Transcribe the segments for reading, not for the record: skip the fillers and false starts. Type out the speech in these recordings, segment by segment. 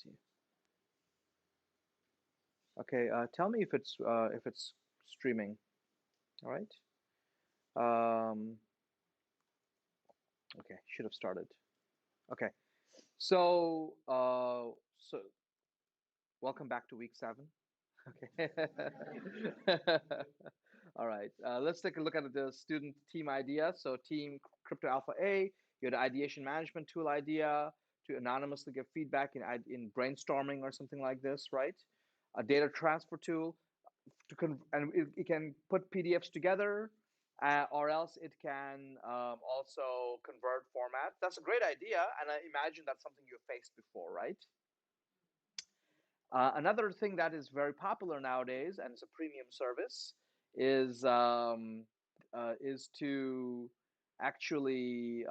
see. Okay, tell me if it's streaming. All right. Um, okay, should have started. Okay, so welcome back to week 7. Okay. All right. Let's take a look at the student team idea. So, team Crypto Alpha A, you had an ideation management tool idea to anonymously give feedback in brainstorming or something like this, right? A data transfer tool and it can put PDFs together, or else it can also convert formats. That's a great idea, and I imagine that's something you've faced before, right? Another thing that is very popular nowadays, and it's a premium service, is to actually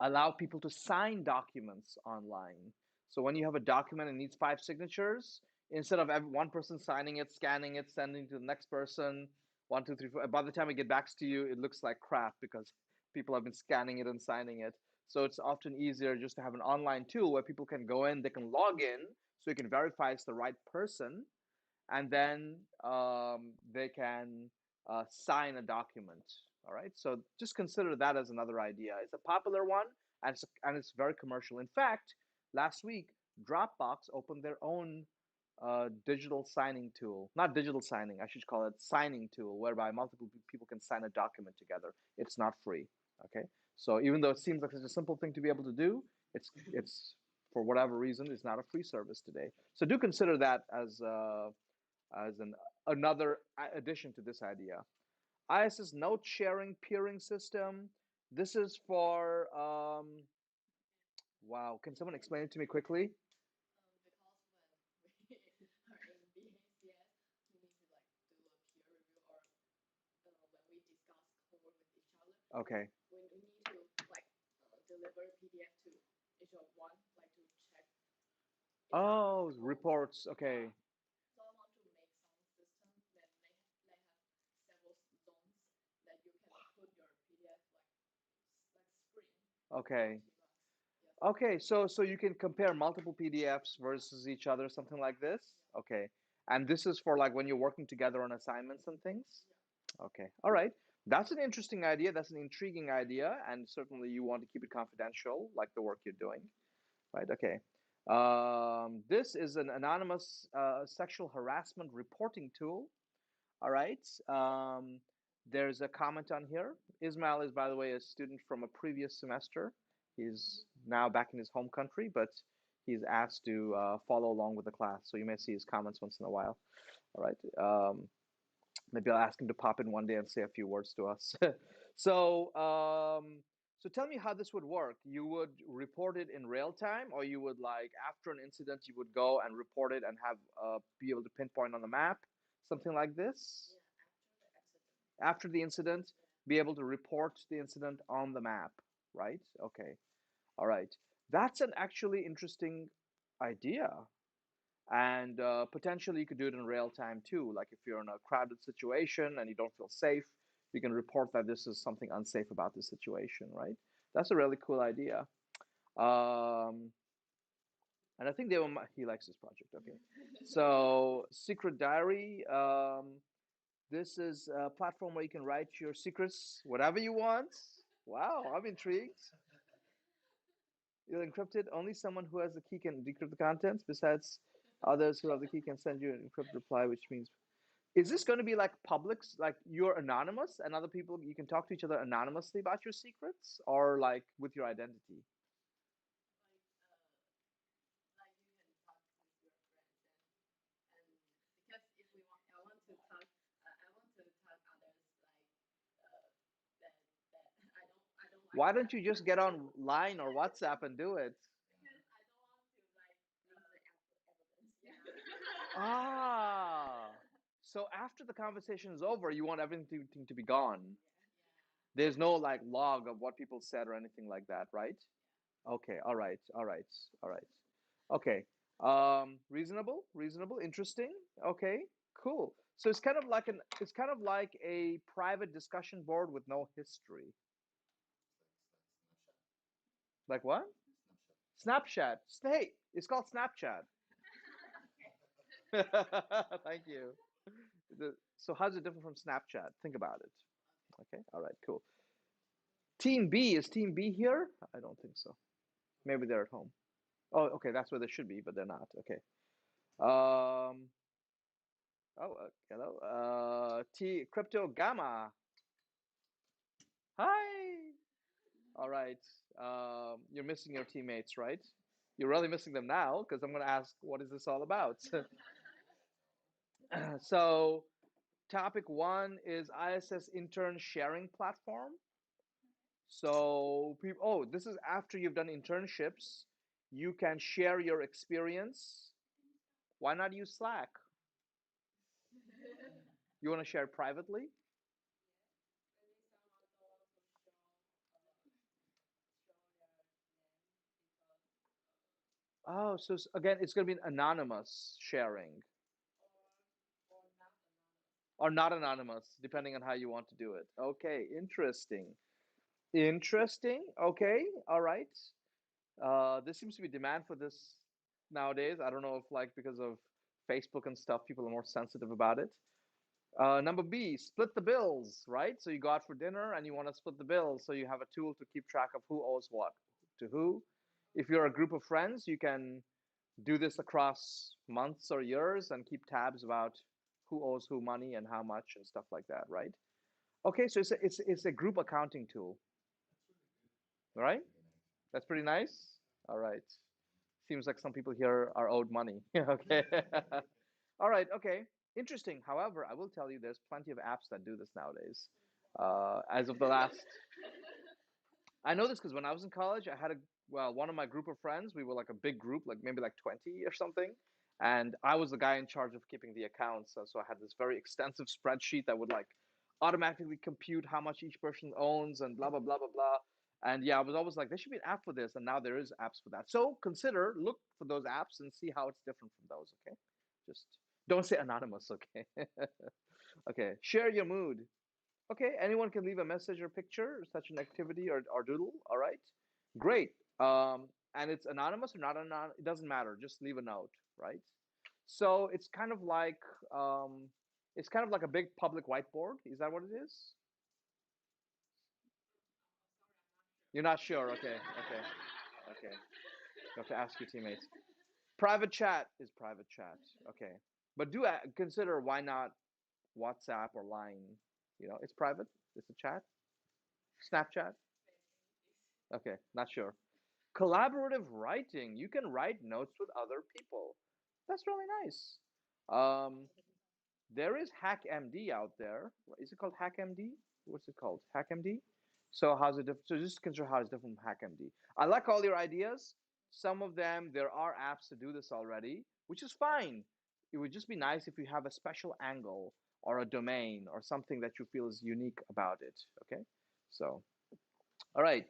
allow people to sign documents online. So when you have a document and needs 5 signatures, instead of one person signing it, scanning it, sending it to the next person, 1, 2, 3, 4. By the time it gets back to you, it looks like crap because people have been scanning it and signing it. So it's often easier just to have an online tool where people can go in, they can log in, so you can verify it's the right person, and then they can sign a document. All right, so just consider that as another idea. It's a popular one, and it's very commercial. In fact, last week Dropbox opened their own digital signing tool. Not digital signing, I should call it signing tool, whereby multiple people can sign a document together. It's not free. Okay, so even though it seems like such a simple thing to be able to do, it's for whatever reason is not a free service today. So do consider that as another addition to this idea. ISS note sharing peering system. This is for wow. Can someone explain it to me quickly? Because when we are in BACS, we need to like do a peer review or when we discuss code with each other, Okay. we need to like deliver PDF to each of one, like to check each other's Oh, codes. reports. Yeah. Okay. So I want to make some system that they have several zones that you can put your PDF like screen Okay. to us. Yes. Okay. So you can compare multiple PDFs versus each other, something like this. Yeah. Okay. And this is for like when you're working together on assignments and things. Yeah. Okay. All right. That's an interesting idea. That's an intriguing idea, and certainly you want to keep it confidential, like the work you're doing. Right. Okay. This is an anonymous sexual harassment reporting tool. All right. There's a comment on here. Ismail is, by the way, a student from a previous semester. He's now back in his home country, but he's asked to follow along with the class. So you may see his comments once in a while. All right. Maybe I'll ask him to pop in one day and say a few words to us. so, so tell me how this would work. You would report it in real time, or you would like after an incident, you would go and report it and have be able to pinpoint on the map, something like this. Yeah. After the accident. After the incident, Yeah. be able to report the incident on the map, right? Okay, all right. That's an actually interesting idea. And potentially you could do it in real time too. Like if you're in a crowded situation and you don't feel safe, you can report that this is something unsafe about the situation, right? That's a really cool idea. Um, and I think he likes this project. Okay. So, Secret Diary. This is a platform where you can write your secrets, whatever you want. Wow, I'm intrigued. You'll encrypt it. Only someone who has the key can decrypt the contents. Besides, others who have the key can send you an encrypted reply, which means is this going to be like public, like you're anonymous and other people, you can talk to each other anonymously about your secrets or like with your identity? Like like you can talk with your friends and because if we want I want to talk others like uh, that I don't like Why that don't you just get online or WhatsApp and do it? because I don't want to like lose the evidence. Yeah. Ah, so after the conversation is over, you want everything to be gone. Yeah. There's no like log of what people said or anything like that, right? Yeah. Okay, all right, all right, all right. Okay. Reasonable, reasonable, interesting. Okay, cool. So it's kind of like a private discussion board with no history. Like what? Snapchat. Hey, it's called Snapchat. Thank you. So how's it different from Snapchat? Think about it. Okay. All right. Cool. Team B, is Team B here? I don't think so. Maybe they're at home. Oh, okay. That's where they should be, but they're not. Okay. Um. Oh, hello. T Crypto Gamma. Hi. All right. You're missing your teammates, right? You're really missing them now because I'm going to ask, what is this all about? So, topic one is ISS intern sharing platform. So, people, oh, this is after you've done internships. You can share your experience. Why not use Slack? You want to share privately? Maybe some also want to show their name because Oh, so again, it's going to be an anonymous sharing or not anonymous. or not anonymous, depending on how you want to do it. Okay, interesting. Interesting. Okay, all right. There seems to be demand for this nowadays. I don't know if like because of Facebook and stuff, people are more sensitive about it. Number B, split the bills, right? So you go out for dinner and you want to split the bills, so you have a tool to keep track of who owes what to who. If you're a group of friends, you can do this across months or years and keep tabs about who owes who money and how much and stuff like that, right? Okay, so it's a group accounting tool, right? That's pretty nice. All right. Seems like some people here are owed money. Okay. All right. Okay. Interesting. However, I will tell you there's plenty of apps that do this nowadays. As of the last, I know this because when I was in college, I had one of my group of friends, we were like a big group, like maybe like 20 or something. And I was the guy in charge of keeping the accounts. So I had this very extensive spreadsheet that would like automatically compute how much each person owns and blah, blah, blah, blah, blah. And yeah, I was always like, there should be an app for this. And now there is apps for that. So look for those apps and see how it's different from those. Okay. Just don't say anonymous. Okay. Okay. Share your mood. Okay, anyone can leave a message or picture, such an activity or doodle. All right, great. And it's anonymous or not anonymous, it doesn't matter. Just leave a note, right? So um, it's kind of like a big public whiteboard. Is that what it is? Sorry, I'm not sure. You're not sure. Okay, okay, okay. You have to ask your teammates. Private chat is private chat. Okay, but do consider why not WhatsApp or Line? You know, it's private. It's a chat. Snapchat. Maybe it's Okay, not sure. Collaborative writing. You can write notes with other people. That's really nice. Um, there is HackMD out there. Is it called HackMD? What's it called? HackMD? So how's it different? So just consider how it's different from HackMD. I like all your ideas. Some of them, there are apps to do this already, which is fine. It would just be nice if you have a special angle or a domain or something that you feel is unique about it. Okay? So, all right.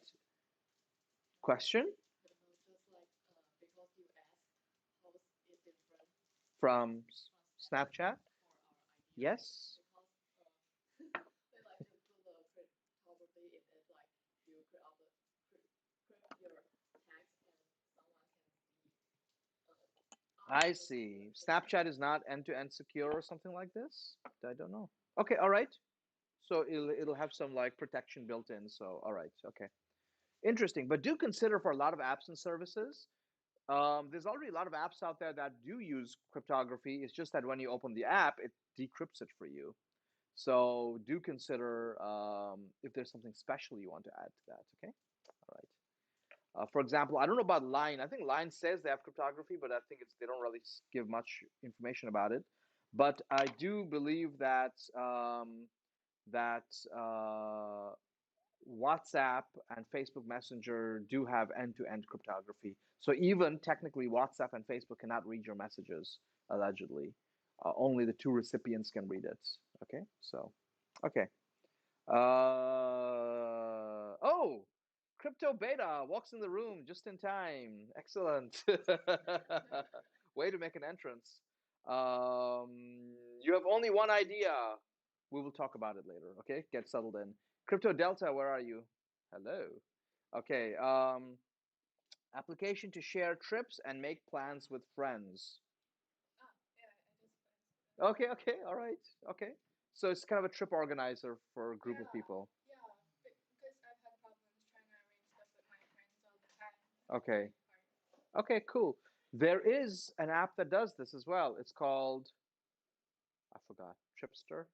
Question just like because you asked how is different from from Snapchat Snapchat? for our idea Yes. because we like to do the cryptography in it like you crypt your text and someone can see I others see. activity. Snapchat is not end-to-end secure or something like this? I don't know. Okay, all right. So it'll have some like protection built in. So all right, okay. Interesting. But do consider for a lot of apps and services, there's already a lot of apps out there that do use cryptography. It's just that when you open the app, it decrypts it for you. So do consider if there's something special you want to add to that. Okay. All right. For example, I don't know about Line. I think Line says they have cryptography, but I think they don't really give much information about it. But I do believe that WhatsApp and Facebook Messenger do have end-to-end cryptography. So even technically, WhatsApp and Facebook cannot read your messages allegedly. Only the two recipients can read it. Okay, so okay. Oh, Crypto Beta walks in the room just in time. Excellent. Way to make an entrance. You have only one idea. We will talk about it later. Okay, get settled in. Crypto Delta, where are you? Hello. Okay. Application to share trips and make plans with friends. Ah, yeah, I just went to that. Okay, okay, all right, okay. So it's kind of a trip organizer for a group of Yeah, people. yeah, because I've had problems trying to arrange stuff with my friends all the time. It's Okay, really hard. okay, cool. There is an app that does this as well. It's called, I forgot, Tripster.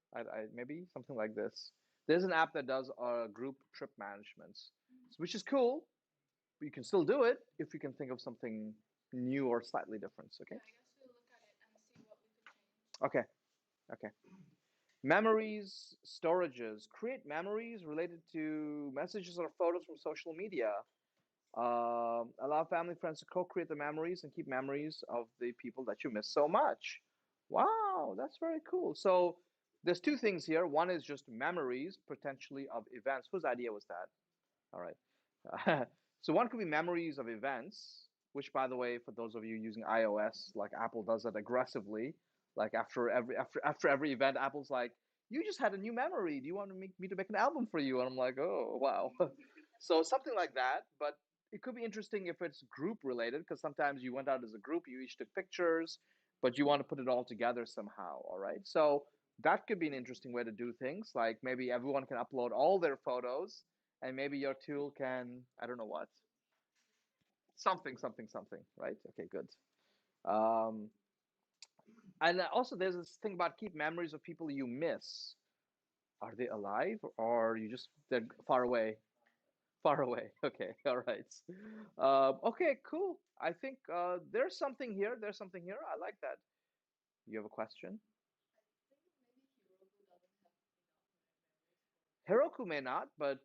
Maybe something like this. There's an app that does group trip management, which is cool. But you can still do it if you can think of something new or slightly different. Okay. Yeah, I guess we'll look at it and see what we could change. Okay. Okay. Memories, storages. Create memories related to messages or photos from social media. Allow family friends to co-create the memories and keep memories of the people that you miss so much. Wow, that's very cool. So there's two things here. One is just memories potentially of events. Whose idea was that? All right. So one could be memories of events, which, by the way, for those of you using iOS, like Apple does it aggressively. Like after every event, Apple's like, "You just had a new memory. Do you want to make me to make an album for you?" And I'm like, "Oh, wow." So something like that. But it could be interesting if it's group related, because sometimes you went out as a group, you each took pictures, but you want to put it all together somehow. All right. So that could be an interesting way to do things. Like maybe everyone can upload all their photos and maybe your tool can, I don't know what, something, right? Okay, good. um and also there's this thing about keep memories of people you miss. Are they alive or you just they're far away? Far away. Okay, all right. Okay, cool. I think there's something here, I like that. You have a question? I think maybe Heroku doesn't have enough memories for Heroku may not, but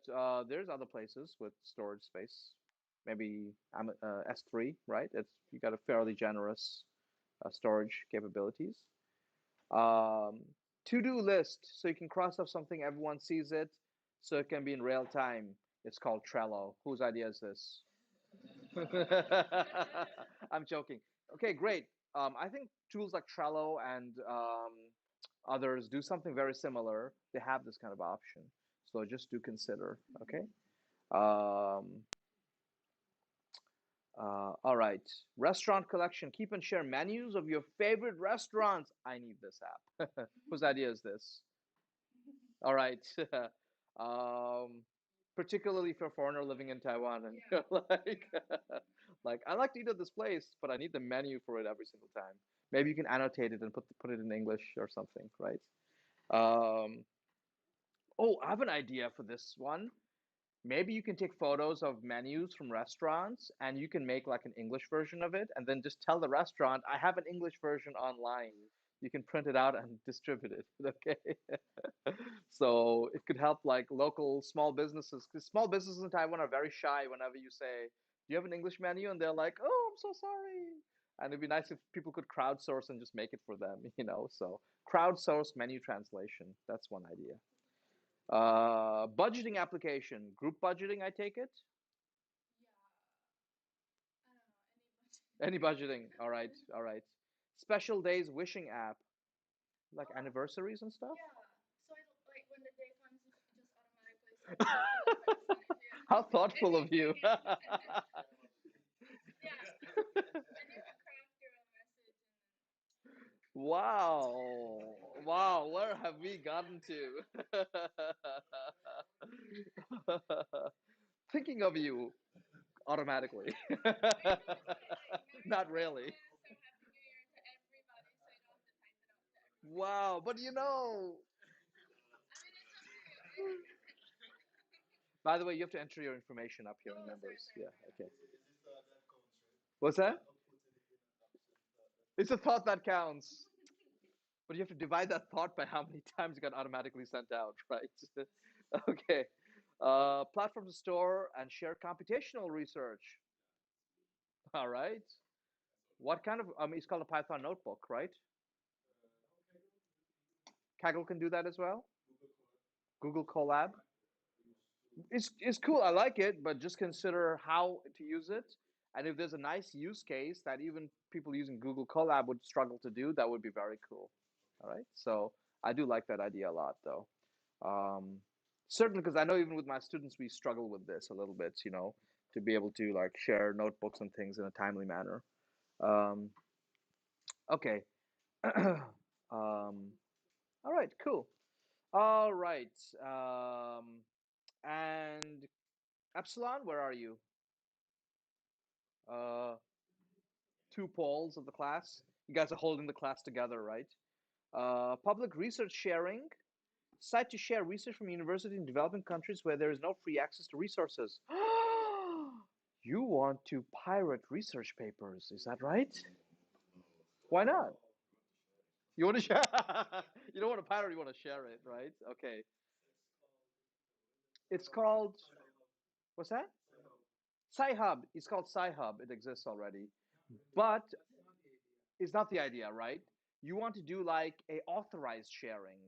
there's other places with storage space. Maybe S3, right? It's you got a fairly generous storage capabilities. To-do list, so you can cross off something, everyone sees it, so it can be in real time. It's called Trello. Whose idea is this? I'm joking. Okay, great. I think tools like Trello and others do something very similar. They have this kind of option, so just do consider. Okay. Um, all right. Restaurant collection. Keep and share menus of your favorite restaurants. I need this app. Whose idea is this? All right. um, Particularly for a foreigner living in Taiwan, and yeah. you're like, like I like to eat at this place, but I need the menu for it every single time. Maybe you can annotate it and put it in English or something, right? Um, oh, I have an idea for this one. Maybe you can take photos of menus from restaurants and you can make like an English version of it and then just tell the restaurant, I have an English version online. You can print it out and distribute it. Okay. So it could help like local small businesses because small businesses in Taiwan are very shy whenever you say, do you have an English menu? And they're like, oh, I'm so sorry. And it'd be nice if people could crowdsource and just make it for them, you know? So crowdsource menu translation. That's one idea. Budgeting application, group budgeting, I take it. Yeah, I don't know, any budget. Any budgeting. All right, all right. Special days wishing app, like Oh, anniversaries and stuff. yeah. So it like when the day comes, it just automatically sends it to the person. Yeah. How thoughtful of you. Yeah, and you can craft your own message and Wow. Wow, where have we gotten to? Thinking of you automatically. maybe you can say like Merry Not really. Christmas or Happy New Year to everybody, so you don't have to type it out to everybody. Wow, but you know, I mean, it's up to you. by the way, you have to enter your information up here in Oh, sorry, members. sorry, Yeah, sorry. okay. What's that? It's a thought that counts. But you have to divide that thought by how many times it got automatically sent out, right? Okay. Platform to store and share computational research. All right. What kind of, it's called a Python notebook, right? Kaggle can do that as well. Google Colab. It's cool. I like it, but just consider how to use it. And if there's a nice use case that even people using Google Colab would struggle to do, that would be very cool. All right. So I do like that idea a lot, though. Um, Certainly, because I know even with my students, we struggle with this a little bit. to be able to like share notebooks and things in a timely manner. Um, okay. All right, cool. All right. And Epsilon, where are you? Uh, two poles of the class. You guys are holding the class together, right? Public research sharing. Site to share research from universities in developing countries where there is no free access to resources. You want to pirate research papers, is that right? Why not? You want to share? You don't want to pirate, you want to share it, right? Okay. It's called, what's that? Sci-Hub. It's called Sci-Hub. It exists already. But it's not the idea, right? You want to do like a authorized sharing.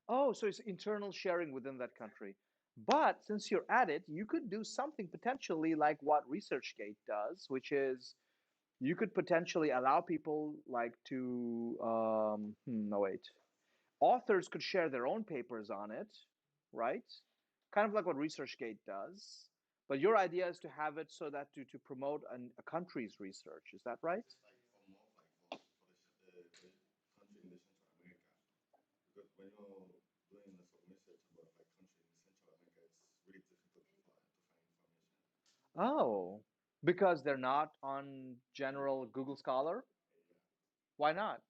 Oh, so it's internal sharing within that country. But since you're at it, you could do something potentially like what ResearchGate does, which is you could potentially allow people like to no wait, authors could share their own papers on it, right? Kind of like what ResearchGate does. But your idea is to have it so that to promote a country's research. Is that right? Oh, because they're not on general Google Scholar? Why not?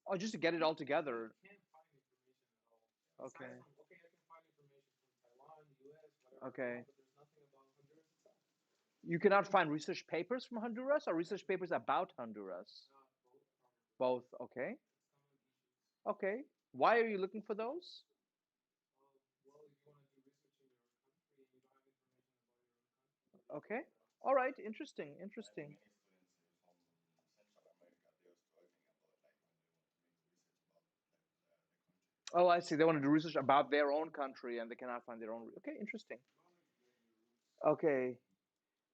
Oh, just to get it all together. Okay. Okay. You cannot find research papers from Honduras or research papers about Honduras? Both. Okay. Okay. Why are you looking for those? Okay. All right. Interesting. Interesting. Oh, I see. They want to do research about their own country and they cannot find their own. Okay. Interesting. Okay.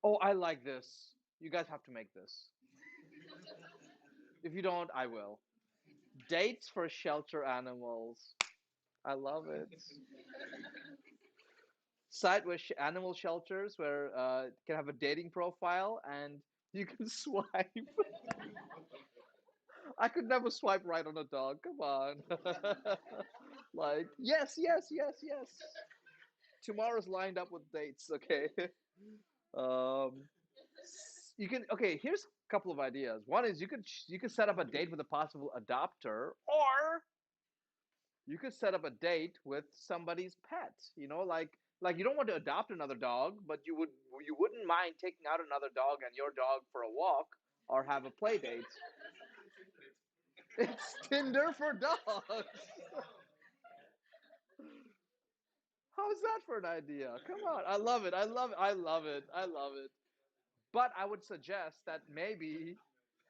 Oh, I like this. You guys have to make this. If you don't, I will. Dates for shelter animals. I love it. Site where animal shelters where can have a dating profile and you can swipe. I could never swipe right on a dog. Come on. Like, yes, yes, yes, yes. Tomorrow's lined up with dates. Okay. Um, you can. Okay. Here's a couple of ideas. One is you could set up a date with a possible adopter, or you could set up a date with somebody's pet. Like you don't want to adopt another dog, but you wouldn't mind taking out another dog and your dog for a walk or have a play date. It's Tinder for dogs. How's that for an idea? Come on. I love it. I love it. I love it. I love it. But I would suggest that maybe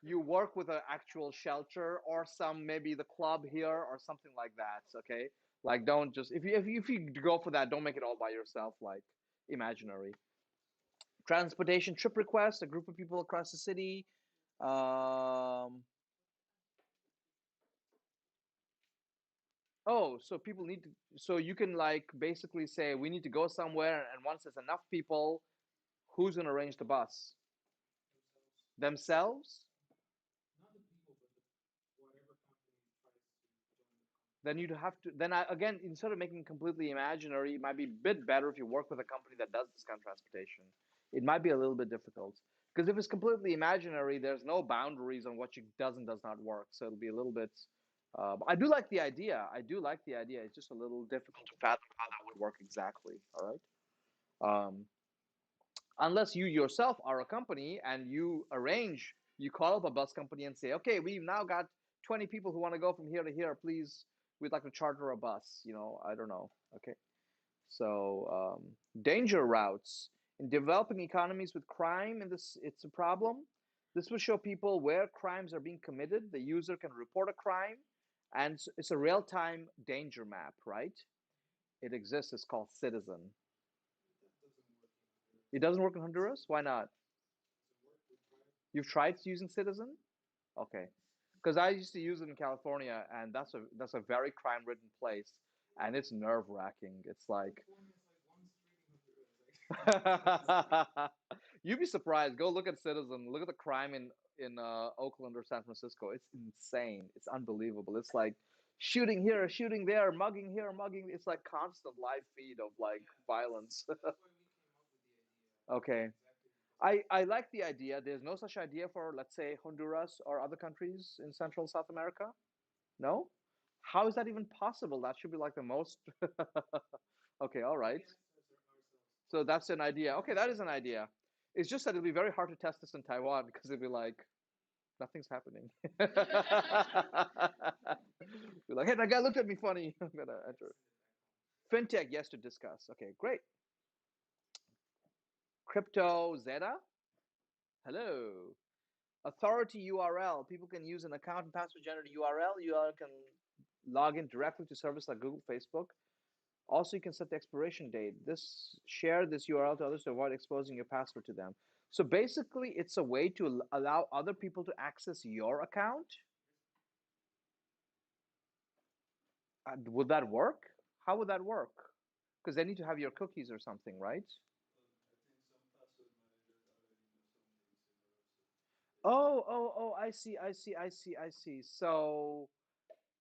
you work with an actual shelter or some maybe the club here or something like that. Okay, like don't just if you go for that, don't make it all by yourself. Like imaginary transportation trip request, a group of people across the city. Um, oh, so people need to. So you can like basically say we need to go somewhere, and once there's enough people, who's gonna arrange the bus? Themselves? Then you'd have to then again instead of making it completely imaginary, it might be a bit better if you work with a company that does this kind of transportation. It might be a little bit difficult because if it's completely imaginary, there's no boundaries on what you does and does not work. So it'll be a little bit. But I do like the idea. I do like the idea. It's just a little difficult to fathom how that would work exactly. All right. Unless you yourself are a company and you call up a bus company and say, okay, we've now got 20 people who want to go from here to here. Please, we'd like to charter a bus. I don't know. Okay. So, danger routes. In developing economies with crime, it's a problem. This will show people where crimes are being committed. The user can report a crime, and it's a real time danger map, right? It exists. It's called Citizen. It doesn't work in Honduras? Why not? You've tried using Citizen? Okay. because I used to use it in California, and that's a very crime-ridden place, and it's nerve-wracking. It's like you'd be surprised. Go look at Citizen. Look at the crime in Oakland or San Francisco. It's insane. It's unbelievable. It's like shooting here, shooting there, mugging here, mugging. It's like constant live feed of like violence. Okay. I like the idea. There's no such idea for, let's say, Honduras or other countries in Central South America? No? How is that even possible? That should be like the most. Okay, all right. So that's an idea. Okay, that is an idea. It's just that it'll be very hard to test this in Taiwan because it'll be like, nothing's happening. Be like, hey, that guy looked at me funny. I'm gonna enter. Fintech, yes, to discuss. Okay, great. Crypto Zeta, hello. Authority URL. People can use an account and password generated URL. You can log in directly to service like Google, Facebook. Also, you can set the expiration date. Share this URL to others to avoid exposing your password to them. So basically, it's a way to allow other people to access your account. Would that work? How would that work? Because they need to have your cookies or something, right? Oh, I see, I see, I see, I see. So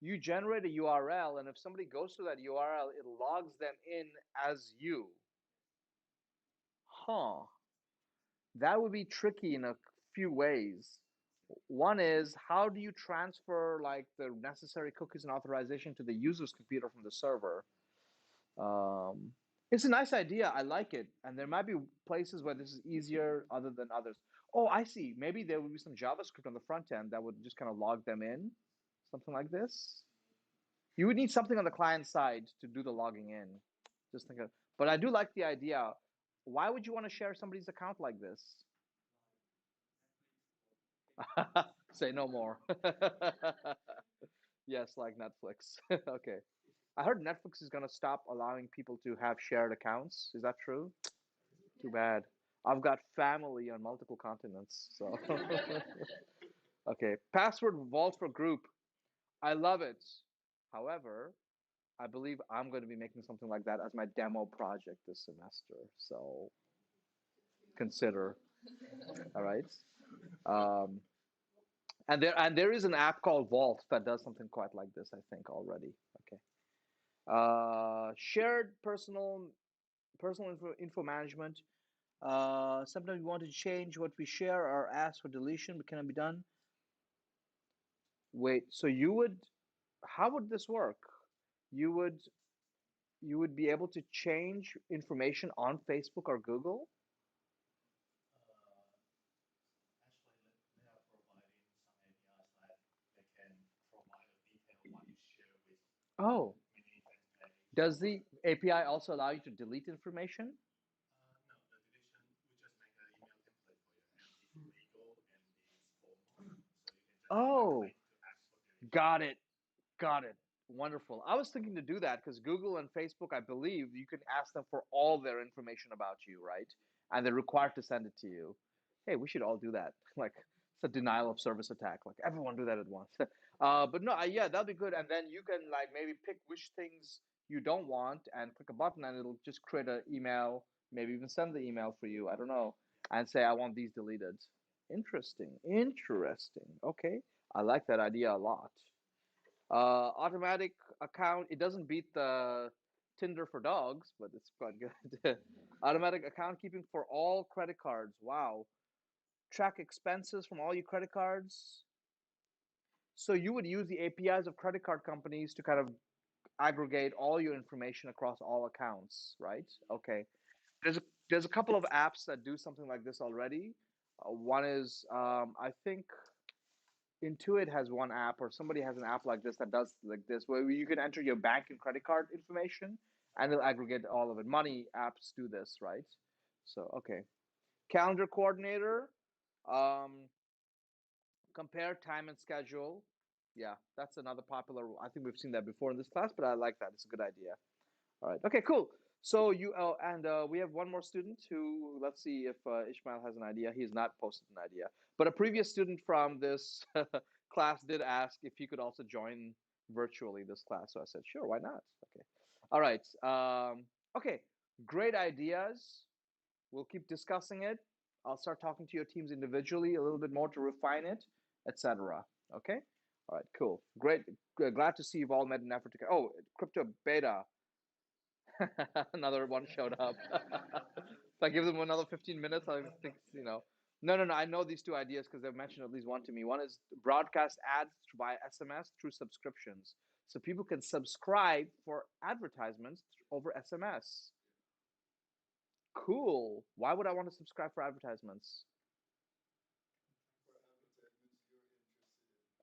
you generate a URL, and if somebody goes to that URL, it logs them in as you. Huh. That would be tricky in a few ways. One is, how do you transfer like the necessary cookies and authorization to the user's computer from the server? Um, it's a nice idea. I like it. And there might be places where this is easier other than others. Oh, I see. Maybe there would be some JavaScript on the front end that would just kind of log them in, something like this. You would need something on the client side to do the logging in. Just think of, but I do like the idea. Why would you want to share somebody's account like this? Say no more. Yes, like Netflix. Okay. I heard Netflix is going to stop allowing people to have shared accounts. Is that true? Too bad. I've got family on multiple continents, so okay. Password vault for group. I love it. However, I believe I'm going to be making something like that as my demo project this semester. So consider. All right. Um, and there is an app called Vault that does something quite like this, I think already. Okay. Shared personal info management. Sometimes we want to change what we share or ask for deletion, but can it be done? Wait, so how would this work? You would you would be able to change information on Facebook or Google? Oh, does the API also allow you to delete information? Oh, got it. Got it. Wonderful. I was thinking to do that because Google and Facebook, I believe, you can ask them for all their information about you, right? And they're required to send it to you. Hey, we should all do that. Like, it's a denial of service attack. Like, everyone do that at once. But no, yeah, that'd be good. And then you can like maybe pick which things you don't want and click a button, and it'll just create an email, maybe even send the email for you. I don't know, and say I want these deleted. Interesting. Interesting. Okay, I like that idea a lot. Automatic account. It doesn't beat the Tinder for dogs, but it's quite good. Automatic account keeping for all credit cards. Wow. Track expenses from all your credit cards. So you would use the APIs of credit card companies to kind of aggregate all your information across all accounts, right? Okay. There's a couple of apps that do something like this already. One is I think Intuit has one app, or somebody has an app like this that does like this, where you can enter your bank and credit card information, and it'll aggregate all of it. Money apps do this, right? So okay, calendar coordinator, um, compare time and schedule. Yeah, that's another popular. I think we've seen that before in this class, but I like that. It's a good idea. All right. Okay. Cool. So we have one more student who, let's see if Ishmael has an idea. He has not posted an idea, but a previous student from this class did ask if he could also join virtually this class, so I said, sure, why not? Okay. All right. Okay. Great ideas. We'll keep discussing it. I'll start talking to your teams individually a little bit more to refine it, etc. Okay. All right. Cool. Great. Glad to see you've all made an effort to. Oh, crypto beta. Another one showed up. If I give them another 15 minutes, I think, No, no, no. I know these two ideas because they've mentioned at least one to me. One is broadcast ads by SMS through subscriptions. So people can subscribe for advertisements over SMS. Cool. Why would I want to subscribe for advertisements?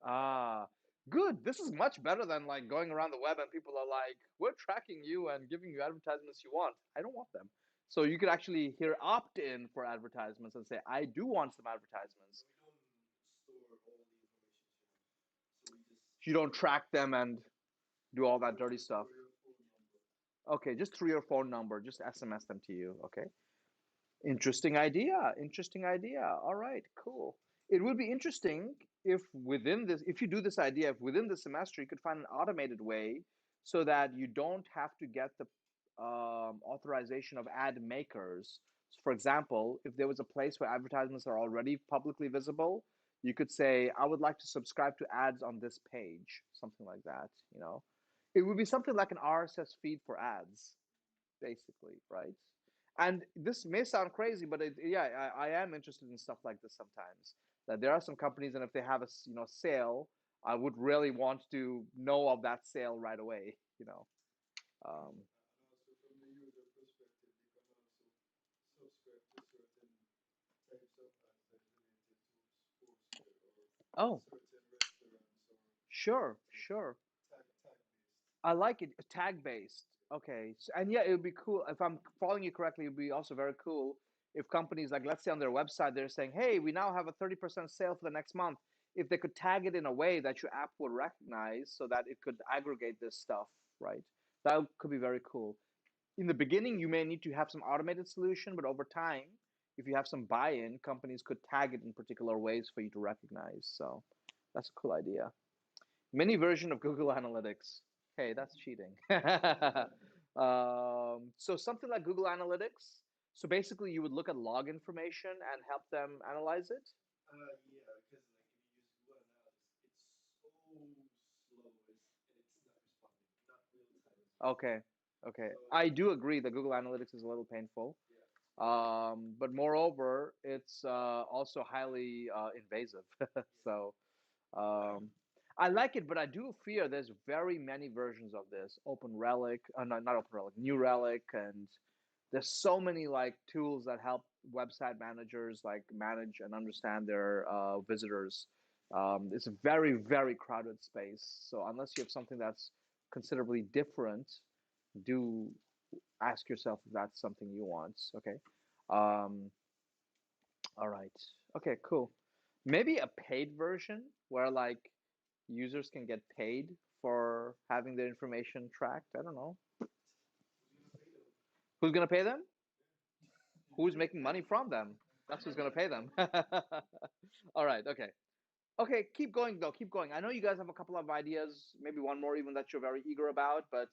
Ah, good. This is much better than like going around the web and people are like, we're tracking you and giving you advertisements you want. I don't want them. So you could actually here opt in for advertisements and say, I do want some advertisements. You don't track them and do all that dirty stuff. Okay, just through your phone number, just SMS them to you. Okay. Interesting idea. Interesting idea. All right, cool. It would be interesting if within this, if you do this idea, if within the semester you could find an automated way so that you don't have to get the authorization of ad makers. So for example, if there was a place where advertisements are already publicly visible, you could say, I would like to subscribe to ads on this page, something like that. It would be something like an RSS feed for ads basically, right? And this may sound crazy, but yeah, I am interested in stuff like this sometimes. That there are some companies, and if they have a sale, I would really want to know of that sale right away. Um, oh, sure, sure. I like it tag based. Okay, so, and yeah, it would be cool if I'm following you correctly. It would be also very cool if companies like, let's say on their website, they're saying, "Hey, we now have a 30% sale for the next month." If they could tag it in a way that your app would recognize, so that it could aggregate this stuff, right? That could be very cool. In the beginning, you may need to have some automated solution, but over time, if you have some buy-in, companies could tag it in particular ways for you to recognize. So that's a cool idea. Mini version of Google Analytics. Hey, that's cheating. So something like Google Analytics. So basically, you would look at log information and help them analyze it. Okay, okay. I do agree that Google Analytics is a little painful. But moreover, it's also highly invasive. So I like it, but I do fear there's very many versions of this. Open Relic, not Open Relic, New Relic, and there's so many like tools that help website managers like manage and understand their visitors. It's a very, very crowded space. So unless you have something that's considerably different, do ask yourself if that's something you want. Okay. Um, all right. Okay, cool. Maybe a paid version where like users can get paid for having their information tracked. I don't know. Who's going to pay them? Who's making money from them? That's who's going to pay them. All right. Okay. Okay. Keep going, though. Keep going. I know you guys have a couple of ideas, maybe one more even that you're very eager about, but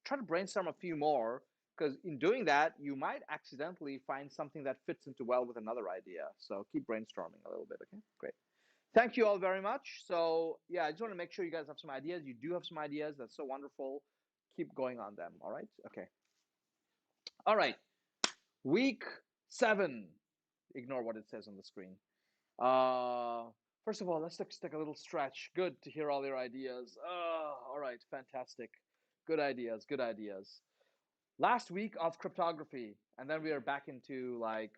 try to brainstorm a few more because in doing that, you might accidentally find something that fits into well with another idea. So keep brainstorming a little bit. Okay. Great. Thank you all very much. So, yeah, I just want to make sure you guys have some ideas. You do have some ideas. That's so wonderful. Keep going on them. All right. Okay. All right. Week 7. Ignore what it says on the screen. Uh, First of all, let's take a little stretch. Good to hear all your ideas. All right. Fantastic. Good ideas. Good ideas. Last week of cryptography, and then we are back into like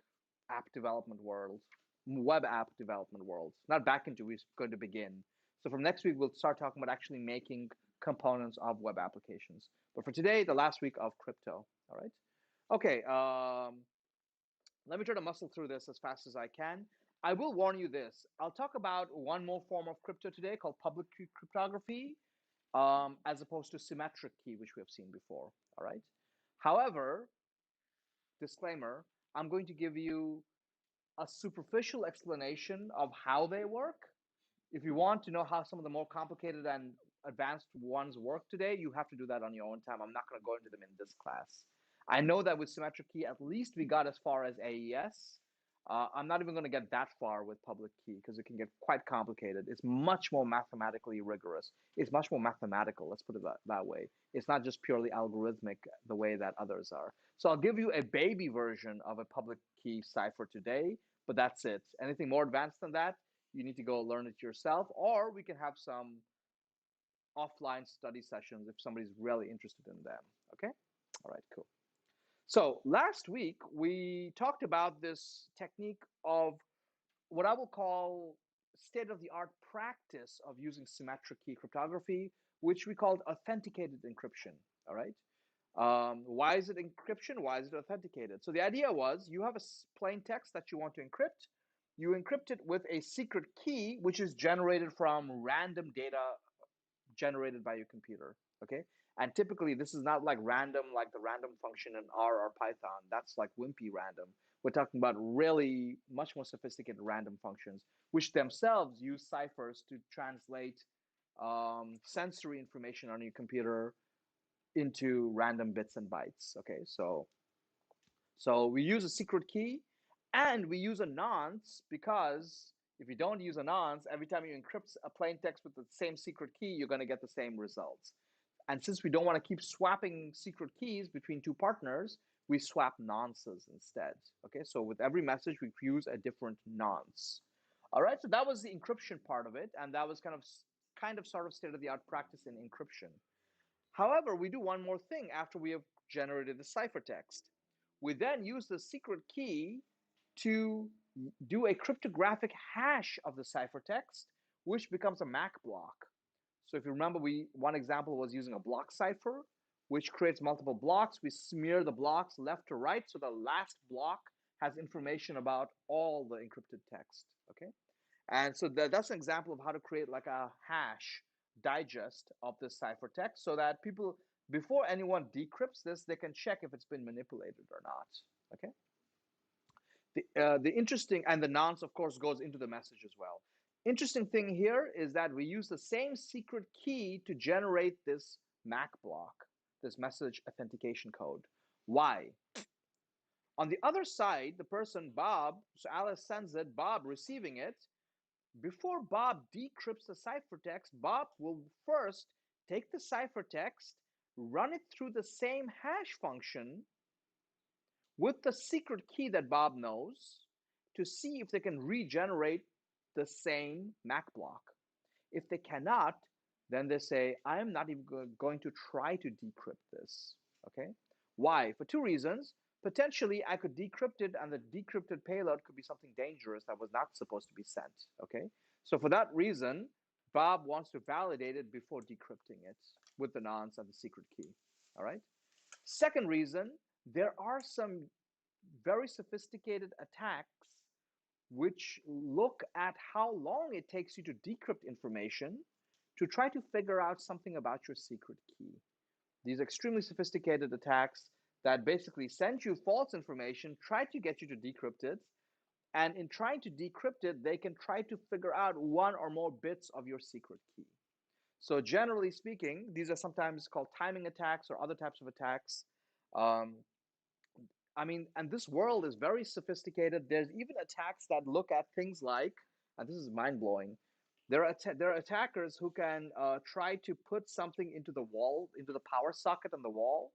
app development world, web app development world. Not back into, we're going to begin. So from next week, we'll start talking about actually making components of web applications. But for today, the last week of crypto. All right. Okay. Let me try to muscle through this as fast as I can. I will warn you this. I'll talk about one more form of crypto today called public key cryptography, as opposed to symmetric key, which we have seen before. All right. However, disclaimer, I'm going to give you a superficial explanation of how they work, If you want to know how some of the more complicated and advanced ones work today, you have to do that on your own time. I'm not going to go into them in this class. I know that with symmetric key, at least we got as far as AES. I'm not even going to get that far with public key because it can get quite complicated. It's much more mathematically rigorous. It's much more mathematical, let's put it that way. It's not just purely algorithmic the way that others are. So I'll give you a baby version of a public key cipher today, but that's it. Anything more advanced than that, you need to go learn it yourself, or we can have some offline study sessions if somebody's really interested in them. Okay? All right, cool. So last week we talked about this technique of what I will call state of the art practice of using symmetric key cryptography, which we called authenticated encryption. All right. Why is it encryption? Why is it authenticated? So the idea was you have a plain text that you want to encrypt. You encrypt it with a secret key, which is generated from random data generated by your computer. Okay. And typically, this is not like random, like the random function in R or Python. That's like wimpy random. We're talking about really much more sophisticated random functions, which themselves use ciphers to translate sensory information on your computer into random bits and bytes. Okay, so we use a secret key and we use a nonce because if you don't use a nonce, every time you encrypt a plain text with the same secret key, you're going to get the same results. And since we don't want to keep swapping secret keys between two partners, we swap nonces instead. Okay, so with every message, we use a different nonce. All right, so that was the encryption part of it, and that was kind of sort of state of the art practice in encryption. However, we do one more thing after we have generated the ciphertext. We then use the secret key to do a cryptographic hash of the ciphertext, which becomes a MAC block. So if you remember, one example was using a block cipher, which creates multiple blocks. We smear the blocks left to right, so the last block has information about all the encrypted text. Okay, and so that's an example of how to create like a hash digest of this ciphertext, so that people, before anyone decrypts this, they can check if it's been manipulated or not. Okay. The interesting, and the nonce, of course, goes into the message as well. Interesting thing here is that we use the same secret key to generate this MAC block, this message authentication code. Why? On the other side, the person, Bob, so Alice sends it, Bob receiving it. Before Bob decrypts the ciphertext, Bob will first take the ciphertext, run it through the same hash function with the secret key that Bob knows to see if they can regenerate the same MAC block. If they cannot, then they say, I am not even going to try to decrypt this. Okay? Why? For two reasons. Potentially, I could decrypt it, and the decrypted payload could be something dangerous that was not supposed to be sent. Okay? So, for that reason, Bob wants to validate it before decrypting it with the nonce and the secret key. All right? Second reason, there are some very sophisticated attacks which look at how long it takes you to decrypt information to try to figure out something about your secret key. These extremely sophisticated attacks that basically send you false information, try to get you to decrypt it, and in trying to decrypt it, they can try to figure out one or more bits of your secret key. So generally speaking, these are sometimes called timing attacks or other types of attacks. Um, I mean, and this world is very sophisticated. There's even attacks that look at things like, and this is mind blowing. There are attackers who can try to put something into the wall, into the power socket on the wall,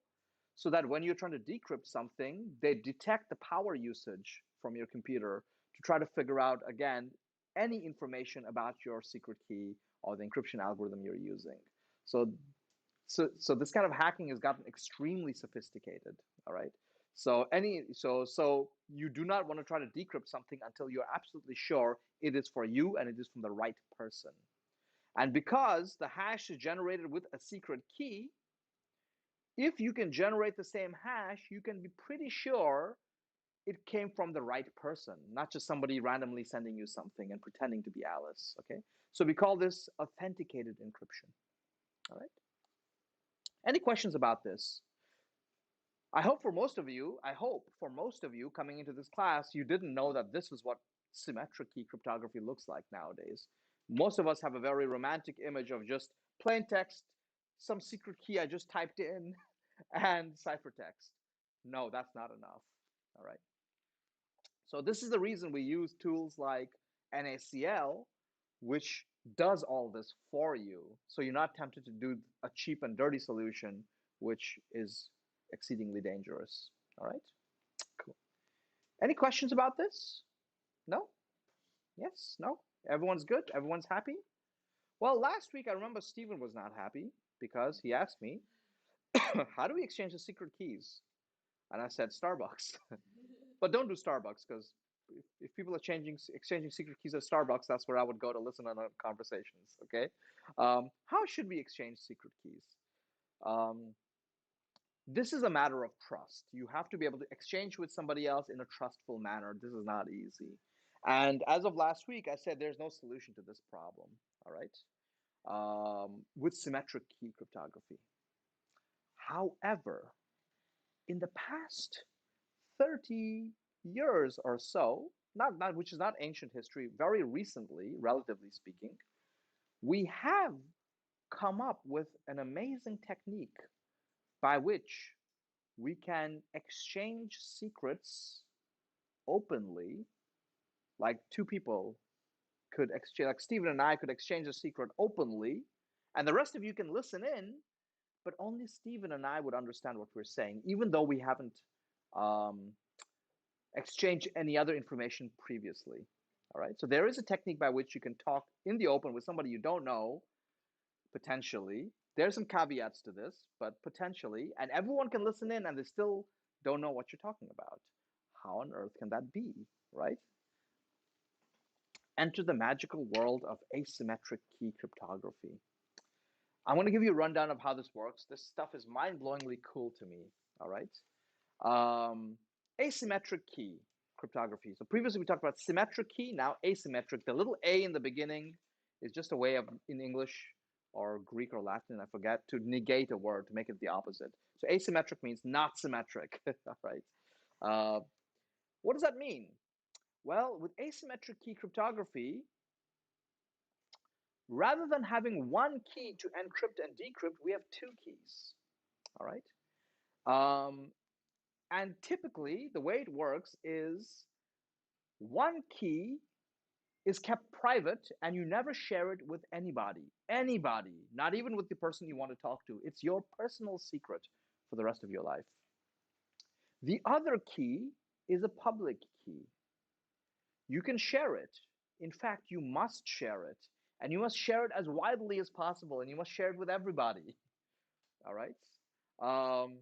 so that when you're trying to decrypt something, they detect the power usage from your computer to try to figure out, again, any information about your secret key or the encryption algorithm you're using. So so this kind of hacking has gotten extremely sophisticated. All right. So you do not want to try to decrypt something until you're absolutely sure it is for you and it is from the right person. And because the hash is generated with a secret key, if you can generate the same hash, you can be pretty sure it came from the right person, not just somebody randomly sending you something and pretending to be Alice. Okay. So we call this authenticated encryption. All right. Any questions about this? I hope for most of you coming into this class, you didn't know that this is what symmetric key cryptography looks like nowadays. Most of us have a very romantic image of just plain text, some secret key I just typed in, and ciphertext. No, that's not enough. All right. So this is the reason we use tools like NaCl, which does all this for you. So you're not tempted to do a cheap and dirty solution, which is exceedingly dangerous. All right. Cool. Any questions about this? No? Yes? No? Everyone's good? Everyone's happy? Well, last week I remember Stephen was not happy because he asked me, how do we exchange the secret keys? And I said, Starbucks. But don't do Starbucks because if people are exchanging secret keys at Starbucks, that's where I would go to listen on our conversations. Okay, how should we exchange secret keys? Um, this is a matter of trust. You have to be able to exchange with somebody else in a trustful manner. This is not easy. And as of last week, I said there's no solution to this problem. All right, with symmetric key cryptography. However, in the past 30 years or so, not which is not ancient history, very recently, relatively speaking, we have come up with an amazing technique by which we can exchange secrets openly, like two people could exchange, like Stephen and I could exchange a secret openly, and the rest of you can listen in, but only Stephen and I would understand what we're saying, even though we haven't um, exchanged any other information previously. All right. So there is a technique by which you can talk in the open with somebody you don't know, potentially. There's some caveats to this, but potentially, and everyone can listen in and they still don't know what you're talking about. How on earth can that be, right? Enter the magical world of asymmetric key cryptography. I'm going to give you a rundown of how this works. This stuff is mind blowingly cool to me, all right? Um, Asymmetric key cryptography. So previously we talked about symmetric key, now asymmetric. The little a in the beginning is just a way of, in English or Greek or Latin, I forget, to negate a word, to make it the opposite. So asymmetric means not symmetric, right? Uh, what does that mean? Well, with asymmetric key cryptography, rather than having one key to encrypt and decrypt, we have two keys, all right? Um, and typically, the way it works is one key is kept private and you never share it with anybody. Anybody, not even with the person you want to talk to. It's your personal secret for the rest of your life. The other key is a public key. You can share it. In fact, you must share it. And you must share it as widely as possible and you must share it with everybody. All right? Um,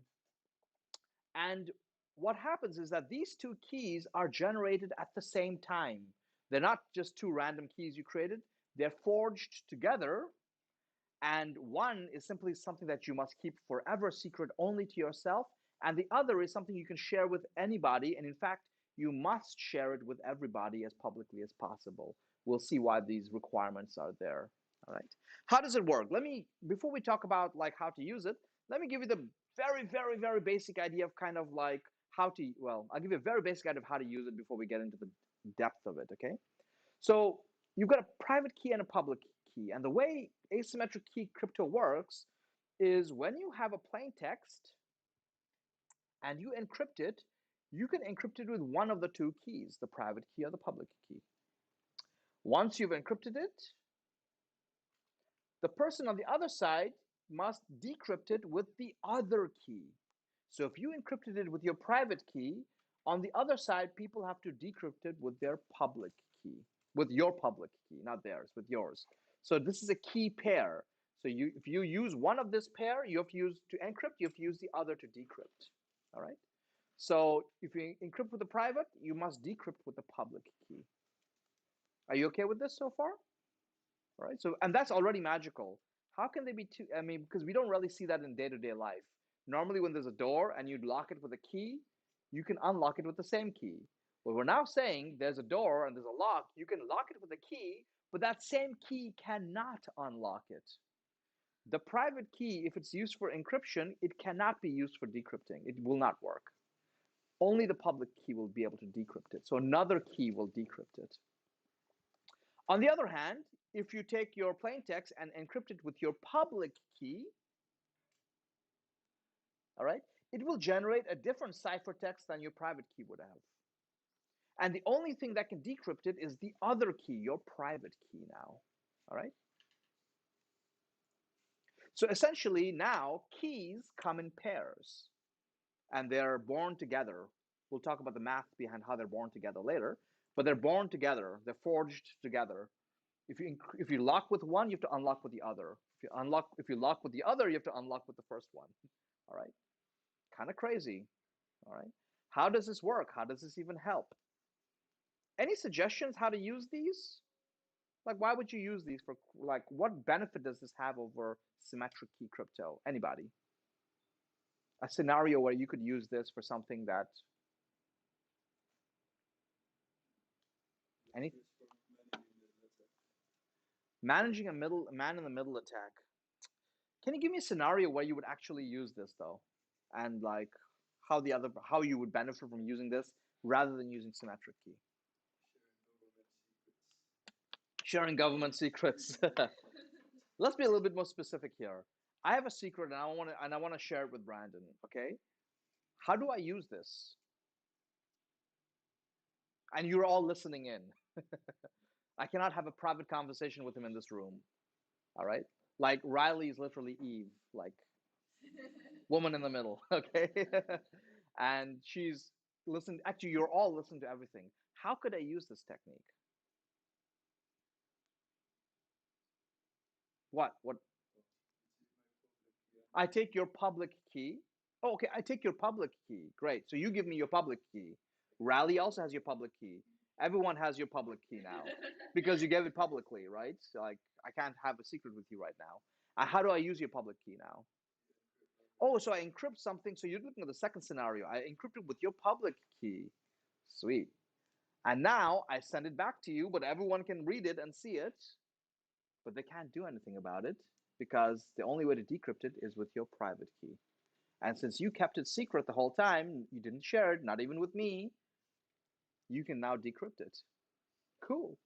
And what happens is that these two keys are generated at the same time. They're not just two random keys you created, they're forged together. And one is simply something that you must keep forever secret only to yourself. And the other is something you can share with anybody. And in fact, you must share it with everybody as publicly as possible. We'll see why these requirements are there. All right. How does it work? Before we talk about like how to use it, let me give you the very basic idea of kind of like I'll give you a very basic idea of how to use it before we get into the depth of it. Okay. So you've got a private key and a public key. And the way asymmetric key crypto works is when you have a plain text and you encrypt it, you can encrypt it with one of the two keys, the private key or the public key. Once you've encrypted it, the person on the other side must decrypt it with the other key. So if you encrypted it with your private key, on the other side, people have to decrypt it with their public key, with your public key, not theirs, with yours. So this is a key pair. So if you use one of this pair, you have to use to encrypt, you have to use the other to decrypt. All right. So if you encrypt with the private, you must decrypt with the public key. Are you okay with this so far? All right. So and that's already magical. How can they be two? I mean, because we don't really see that in day-to-day life. Normally, when there's a door and you lock it with a key, you can unlock it with the same key. Well, we're now saying there's a door and there's a lock. You can lock it with a key, but that same key cannot unlock it. The private key, if it's used for encryption, it cannot be used for decrypting. It will not work. Only the public key will be able to decrypt it. So another key will decrypt it. On the other hand, if you take your plain text and encrypt it with your public key, all right, it will generate a different ciphertext than your private key would have. And the only thing that can decrypt it is the other key, your private key now. All right. So essentially now keys come in pairs and they're born together. We'll talk about the math behind how they're born together later, but they're born together, they're forged together. If you lock with one, you have to unlock with the other. If you lock with the other, you have to unlock with the first one. All right? Kind of crazy. All right? How does this work? How does this even help? Any suggestions how to use these? Like, why would you use these for, like, what benefit does this have over symmetric key crypto? Anybody? A scenario where you could use this for something that any managing a man in the middle attack. Can you give me a scenario where you would actually use this though, and like how you would benefit from using this rather than using symmetric key? Sharing government secrets. Let's be a little bit more specific here. I have a secret and I want to share it with Brandon. Okay, how do I use this? And you're all listening in. I cannot have a private conversation with him in this room. All right, like Riley is literally Eve, like woman in the middle. Okay, and she's listening. Actually, you're all listening to everything. How could I use this technique? What I take your public key. Oh, okay, I take your public key. Great. So you give me your public key. Rally also has your public key. Everyone has your public key now because you gave it publicly, right? So like I can't have a secret with you right now. How do I use your public key now? Oh, so I encrypt something. So you're looking at the second scenario. I encrypt it with your public key. Sweet. And now I send it back to you, but everyone can read it and see it, but they can't do anything about it because the only way to decrypt it is with your private key. And since you kept it secret the whole time, you didn't share it, not even with me, you can now decrypt it. Cool.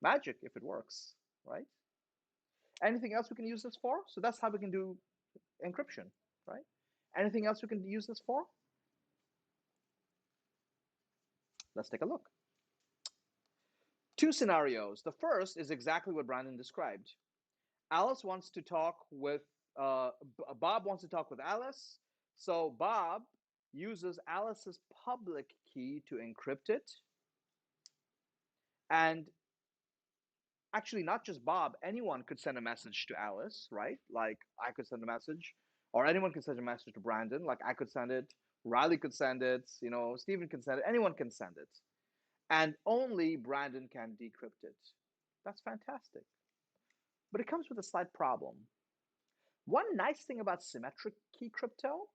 Magic if it works, right? Anything else we can use this for? So that's how we can do encryption, right? Anything else we can use this for? Let's take a look. Two scenarios. The first is exactly what Brandon described. Alice wants to talk with Bob wants to talk with Alice. So Bob uses Alice's public key to encrypt it. And actually, not just Bob, anyone could send a message to Alice, right? Like I could send a message, or anyone can send a message to Brandon. Like I could send it, Riley could send it, Stephen can send it, anyone can send it. And only Brandon can decrypt it. That's fantastic. But it comes with a slight problem. One nice thing about symmetric key crypto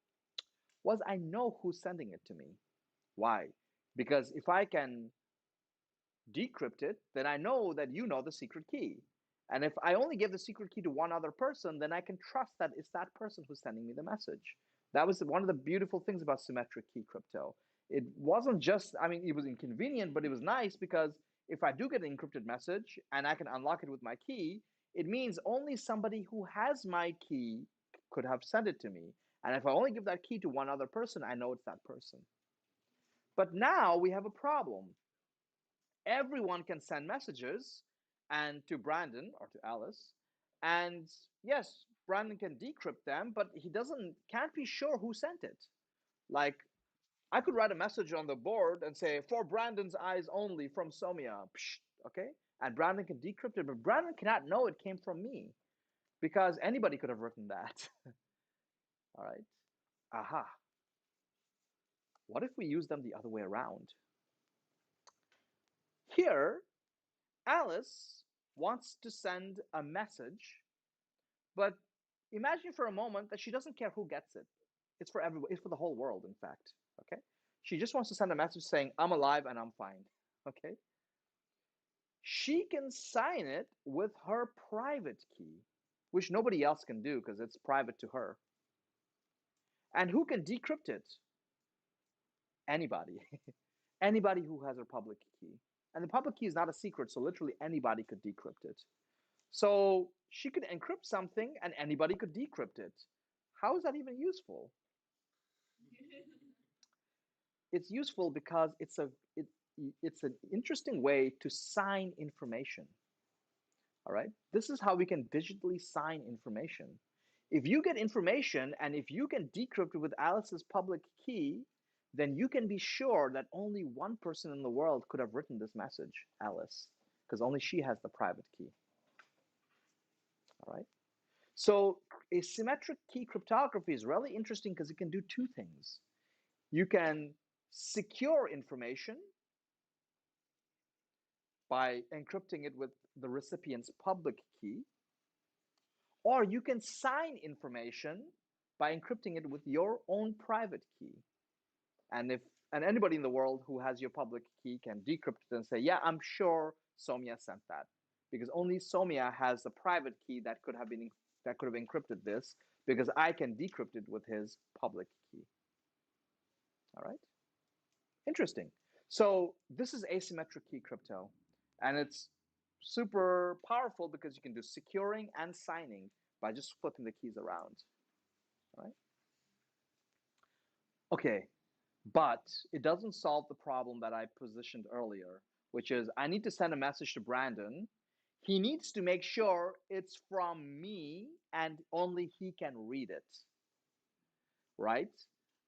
was I know who's sending it to me. Why? Because if I can decrypt it, then I know that you know the secret key. And if I only give the secret key to one other person, then I can trust that it's that person who's sending me the message. That was one of the beautiful things about symmetric key crypto. It wasn't just, I mean, it was inconvenient, but it was nice because if I do get an encrypted message and I can unlock it with my key, it means only somebody who has my key could have sent it to me. And if I only give that key to one other person, I know it's that person. But now we have a problem. Everyone can send messages and to Brandon or to Alice. And yes, Brandon can decrypt them, but he doesn't can't be sure who sent it. Like I could write a message on the board and say, for Brandon's eyes only from Somia. Psh, okay? And Brandon can decrypt it, but Brandon cannot know it came from me because anybody could have written that. All right. Aha. What if we use them the other way around? Here, Alice wants to send a message, but imagine for a moment that she doesn't care who gets it. It's for everyone, it's for the whole world, in fact. Okay? She just wants to send a message saying, I'm alive and I'm fine. Okay? She can sign it with her private key, which nobody else can do because it's private to her. And who can decrypt it? Anybody. Anybody who has a public key. And the public key is not a secret, so literally anybody could decrypt it. So she could encrypt something and anybody could decrypt it. How is that even useful? It's useful because it's an interesting way to sign information. All right, this is how we can digitally sign information. If you get information and if you can decrypt it with Alice's public key, then you can be sure that only one person in the world could have written this message, Alice, because only she has the private key. All right. So asymmetric key cryptography is really interesting because it can do two things. You can secure information by encrypting it with the recipient's public key, or you can sign information by encrypting it with your own private key. And anybody in the world who has your public key can decrypt it and say, yeah, I'm sure Somya sent that, because only Somya has the private key that could have encrypted this, because I can decrypt it with his public key. All right, interesting. So this is asymmetric key crypto, and it's super powerful because you can do securing and signing by just flipping the keys around. All right. Okay, but it doesn't solve the problem that I positioned earlier, which is I need to send a message to Brandon. He needs to make sure it's from me and only he can read it, right?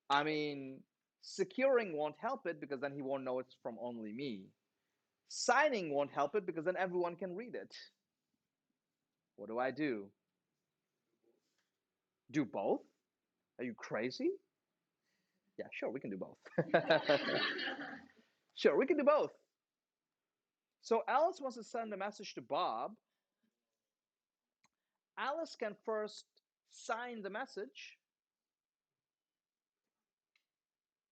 I mean, securing won't help it because then he won't know it's from only me. Signing won't help it because then everyone can read it. What do I do? Do both? Are you crazy? Yeah, sure, we can do both. Sure, we can do both. So Alice wants to send a message to Bob. Alice can first sign the message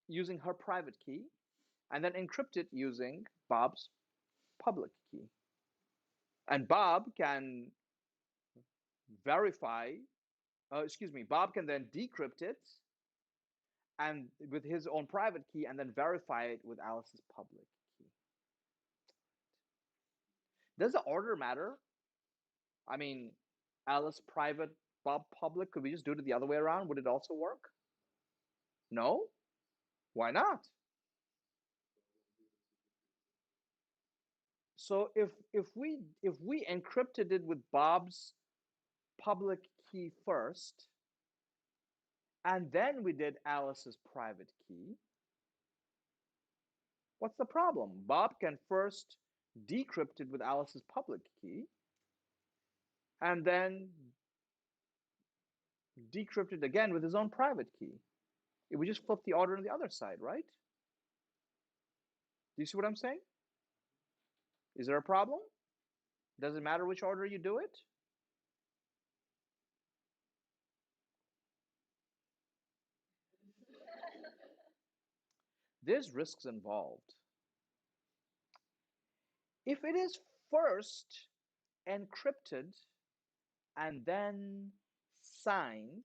using her private key and then encrypt it using Bob's public key. And Bob can Bob can then decrypt it and with his own private key and then verify it with Alice's public key. Does the order matter? I mean, Alice private, Bob public, could we just do it the other way around? Would it also work? No? Why not? So if we encrypted it with Bob's public key first, and then we did Alice's private key, what's the problem? Bob can first decrypt it with Alice's public key, and then decrypt it again with his own private key. If we just flip the order on the other side, right? Do you see what I'm saying? Is there a problem? Does it matter which order you do it? There's risks involved. If it is first encrypted and then signed,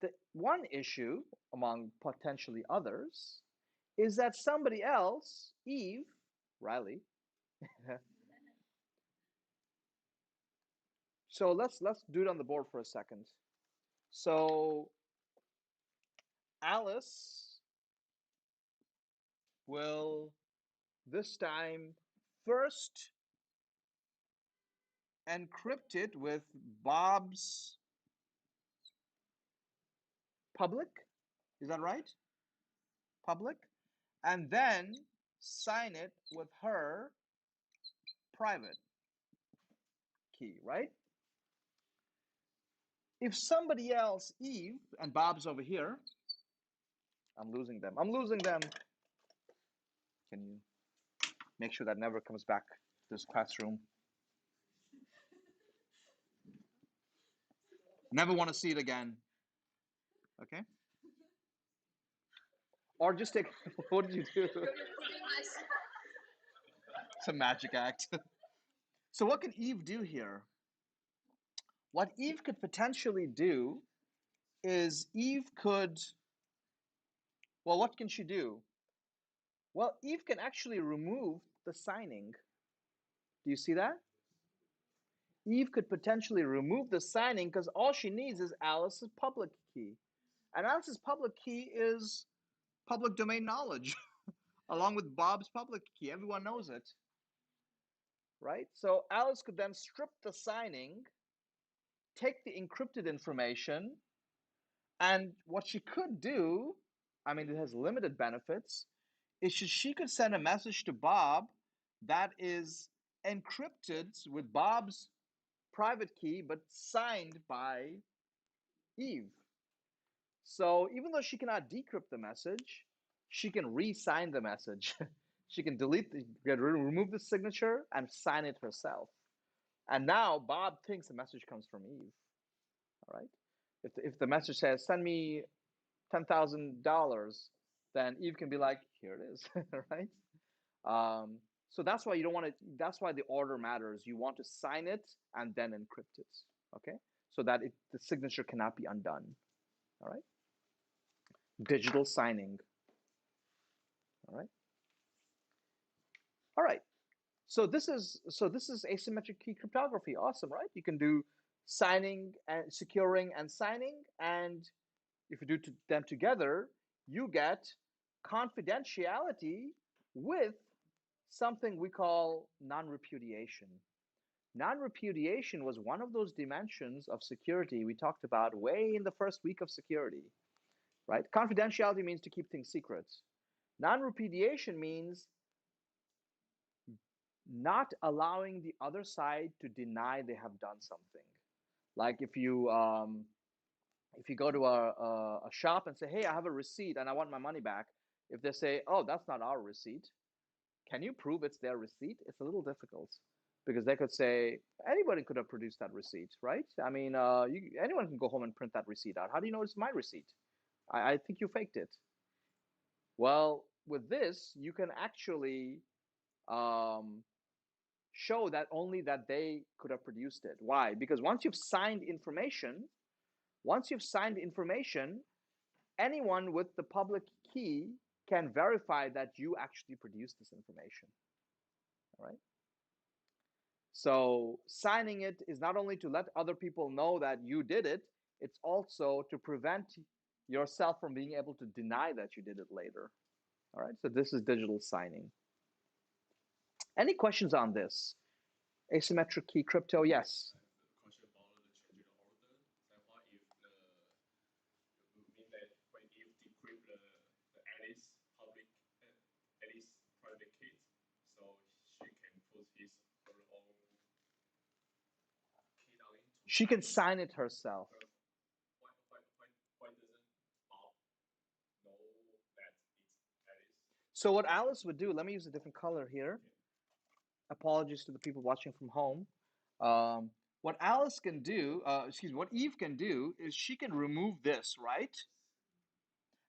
the one issue among potentially others is that somebody else, Eve, Riley, so let's do it on the board for a second. So Alice will this time first encrypt it with Bob's public. Is that right? Public. And then sign it with her private key, right? If somebody else, Eve, and Bob's over here, I'm losing them. I'm losing them. Can you make sure that never comes back to this classroom? Never want to see it again. Okay? Or just take. What did you do? It's a magic act. So, what can Eve do here? What Eve could potentially do is Eve could. Well, what can she do? Well, Eve can actually remove the signing. Do you see that? Eve could potentially remove the signing because all she needs is Alice's public key. And Alice's public key is public domain knowledge, along with Bob's public key. Everyone knows it, right? So Alice could then strip the signing, take the encrypted information, and what she could do, I mean, it has limited benefits, is she could send a message to Bob that is encrypted with Bob's private key, but signed by Eve. So even though she cannot decrypt the message, she can re-sign the message. She can remove the signature and sign it herself. And now Bob thinks the message comes from Eve. All right. If the message says send me $10,000, then Eve can be like, here it is, right? So that's why you don't want to. That's why the order matters. You want to sign it and then encrypt it. Okay, so that the signature cannot be undone. All right, digital signing. All right, all right. So this is asymmetric key cryptography. Awesome, right? You can do signing and securing and signing, and if you do them together, you get confidentiality with something we call non-repudiation. Non-repudiation was one of those dimensions of security we talked about way in the first week of security, right? Confidentiality means to keep things secret. Non-repudiation means not allowing the other side to deny they have done something. Like if you go to a shop and say, "Hey, I have a receipt and I want my money back," if they say, "Oh, that's not our receipt," can you prove it's their receipt? It's a little difficult because they could say anybody could have produced that receipt, right? I mean, anyone can go home and print that receipt out. How do you know it's my receipt? I think you faked it. Well, with this, you can actually um, show that only that they could have produced it. Why? Because once you've signed information, anyone with the public key can verify that you actually produced this information. All right. So signing it is not only to let other people know that you did it, it's also to prevent yourself from being able to deny that you did it later. All right. So this is digital signing. Any questions on this? Asymmetric key crypto? Yes. I have a question about the change in the order. So what if the mean that when if decrypt the Alice public Alice private key, so she can put his her own key down to She sign can it. sign it herself. Why doesn't Bob know that it's Alice? So what Alice would do, let me use a different color here. Okay. Apologies to the people watching from home. What Alice can do, excuse me, what Eve can do is she can remove this, right? Yes.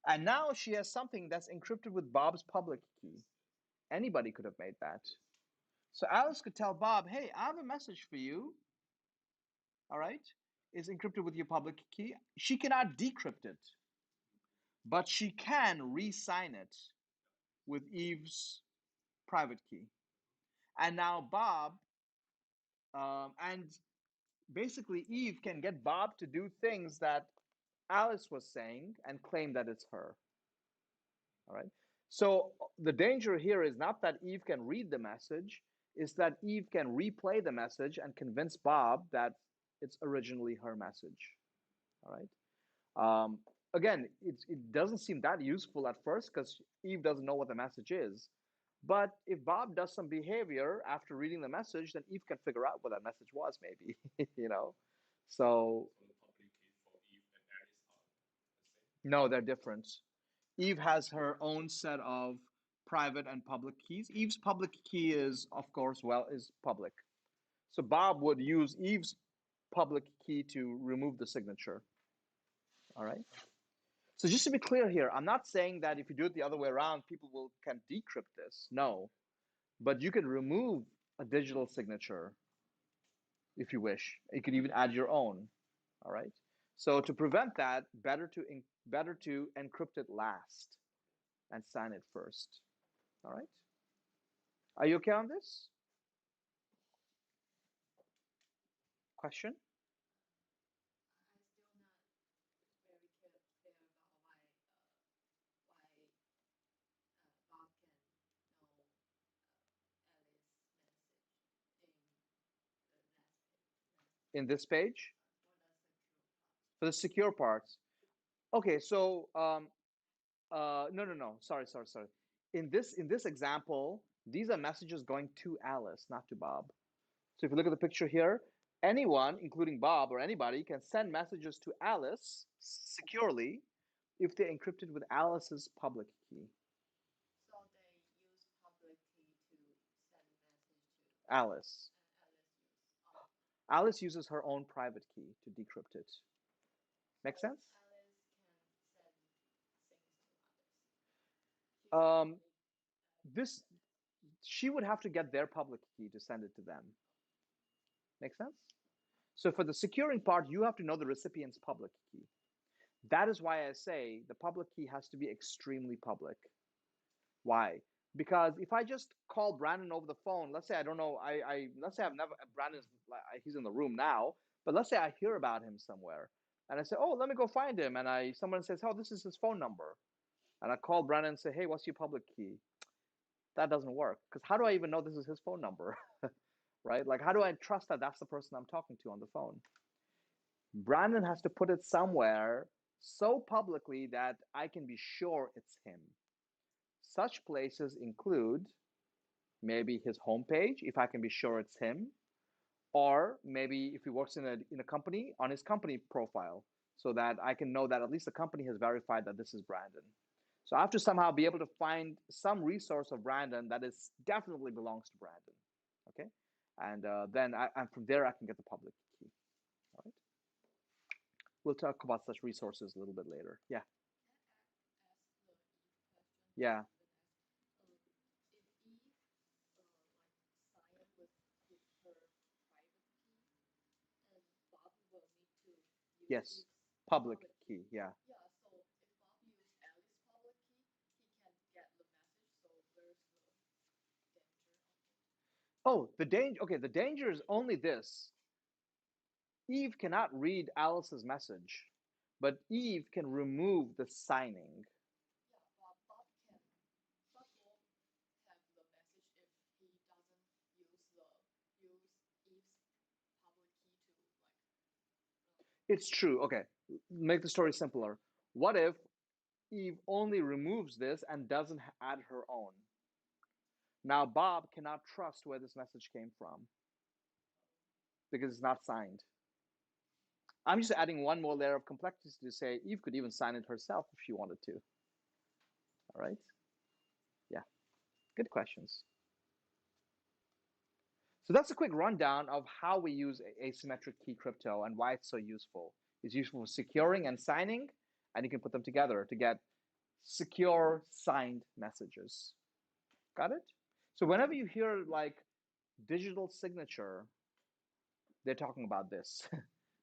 And now she has something that's encrypted with Bob's public key. Yes. Anybody could have made that. Yes. So Alice could tell Bob, hey, I have a message for you, all right? It's encrypted with your public key. She cannot decrypt it, but she can re sign it with Eve's private key. And now Bob, and basically Eve can get Bob to do things that Alice was saying and claim that it's her. All right. So the danger here is not that Eve can read the message, is that Eve can replay the message and convince Bob that it's originally her message. All right. Again, it doesn't seem that useful at first because Eve doesn't know what the message is. But if Bob does some behavior after reading the message, then Eve can figure out what that message was, maybe, you know. So So the public key for Eve and Alice are the same. no, they're different. Eve has her own set of private and public keys. Eve's public key is, of course, is public. So Bob would use Eve's public key to remove the signature. All right. So just to be clear here, I'm not saying that if you do it the other way around, people can decrypt this. No, but you can remove a digital signature if you wish. You could even add your own. All right. So to prevent that, better to encrypt it last and sign it first. All right. Are you okay on this? Question? I still not very clear about why Bob can know Alice's message in the last In this page? for the secure part. For the secure parts. Okay, so no. Sorry. In this example, these are messages going to Alice, not to Bob. So if you look at the picture here, anyone, including Bob or anybody, can send messages to Alice securely if they're encrypted with Alice's public key. So they use public key to send message to Alice. Alice use. Oh, Alice uses her own private key to decrypt it. Make so sense? Alice can send things to others. She cannot Um, make. this she would have to get their public key to send it to them. Make sense? So for the securing part, you have to know the recipient's public key. That is why I say the public key has to be extremely public. Why? Because if I just call Brandon over the phone, let's say I don't know, let's say I've never Brandon's he's in the room now, but let's say I hear about him somewhere, and I say, oh, let me go find him, and someone says, oh, this is his phone number, and I call Brandon and say, hey, what's your public key? That doesn't work because how do I even know this is his phone number, right? Like how do I trust that that's the person I'm talking to on the phone? Brandon has to put it somewhere so publicly that I can be sure it's him. Such places include maybe his homepage, if I can be sure it's him, or maybe if he works in a company, on his company profile, so that I can know that at least the company has verified that this is Brandon. So I have to somehow be able to find some resource of Brandon that is definitely belongs to Brandon. Okay, and then and from there I can get the public key. All right. We'll talk about such resources a little bit later. Yeah. Can I ask the Eve question Yeah. the next? If Eve like sign with her private key, and Bob will need to use Yes. Eve's Public public key. key. Yeah. Yeah, so if Bob use Alice's public key, he can get the message. So where's the danger of it? Oh, the danger. Okay, the danger is only this. Eve cannot read Alice's message, but Eve can remove the signing. Yeah, Bob can. Bob will have the message if he doesn't use Eve's public key to like. It's true. Okay, make the story simpler. What if Eve only removes this and doesn't add her own? Now Bob cannot trust where this message came from because it's not signed. I'm just adding one more layer of complexity to say Eve could even sign it herself if she wanted to. All right? Yeah, good questions. So that's a quick rundown of how we use asymmetric key crypto and why it's so useful. It's useful for securing and signing, and you can put them together to get secure signed messages. Got it? So whenever you hear like digital signature, they're talking about this.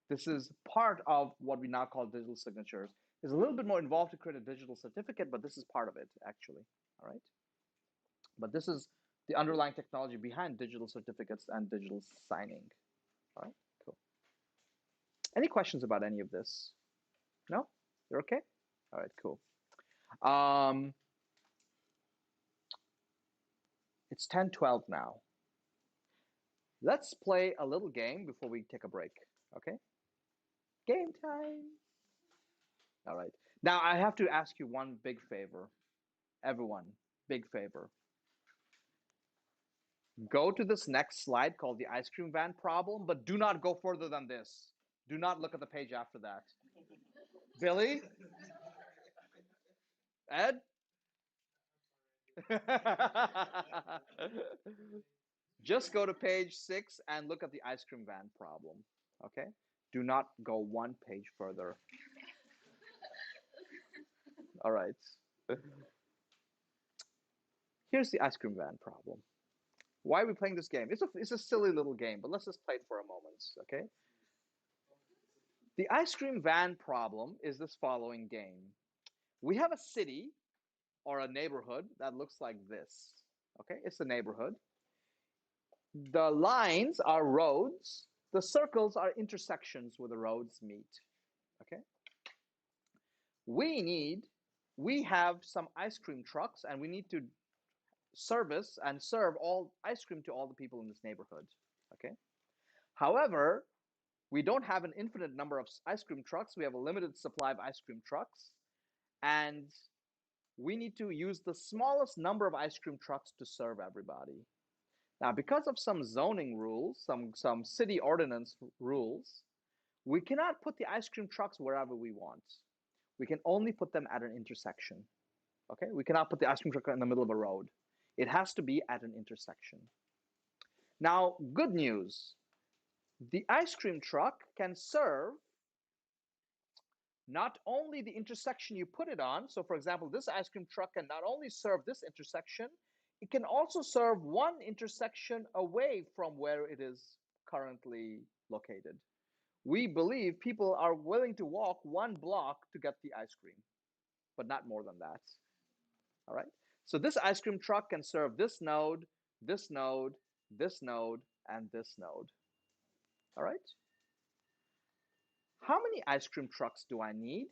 This is part of what we now call digital signatures. There's a little bit more involved to create a digital certificate, but this is part of it, actually. All right. But this is the underlying technology behind digital certificates and digital signing. All right. Cool. Any questions about any of this? No? You're okay? All right, cool. Um, it's 10:12 now. Let's play a little game before we take a break. Okay? Game time. All right. Now I have to ask you one big favor. Everyone, big favor. Go to this next slide called the ice cream van problem, but do not go further than this. Do not look at the page after that. Billy? Ed? Just go to page 6 and look at the ice cream van problem. Okay? Do not go one page further. All right. Here's the ice cream van problem. Why are we playing this game? It's a silly little game, but let's just play it for a moment. Okay? The ice cream van problem is this following game. We have a city or a neighborhood that looks like this. Okay, it's a neighborhood. The lines are roads. The circles are intersections where the roads meet. Okay. We have some ice cream trucks, and we need to service and serve all ice cream to all the people in this neighborhood. Okay. However, we don't have an infinite number of ice cream trucks. We have a limited supply of ice cream trucks, and we need to use the smallest number of ice cream trucks to serve everybody. Now, because of some zoning rules, some city ordinance rules, we cannot put the ice cream trucks wherever we want. We can only put them at an intersection. Okay, we cannot put the ice cream truck in the middle of a road. It has to be at an intersection. Now, good news. The ice cream truck can serve not only the intersection you put it on. So, for example, this ice cream truck can not only serve this intersection, it can also serve one intersection away from where it is currently located. We believe people are willing to walk 1 block to get the ice cream, but not more than that. All right. So this ice cream truck can serve this node, this node, this node, and this node. All right. How many ice cream trucks do I need?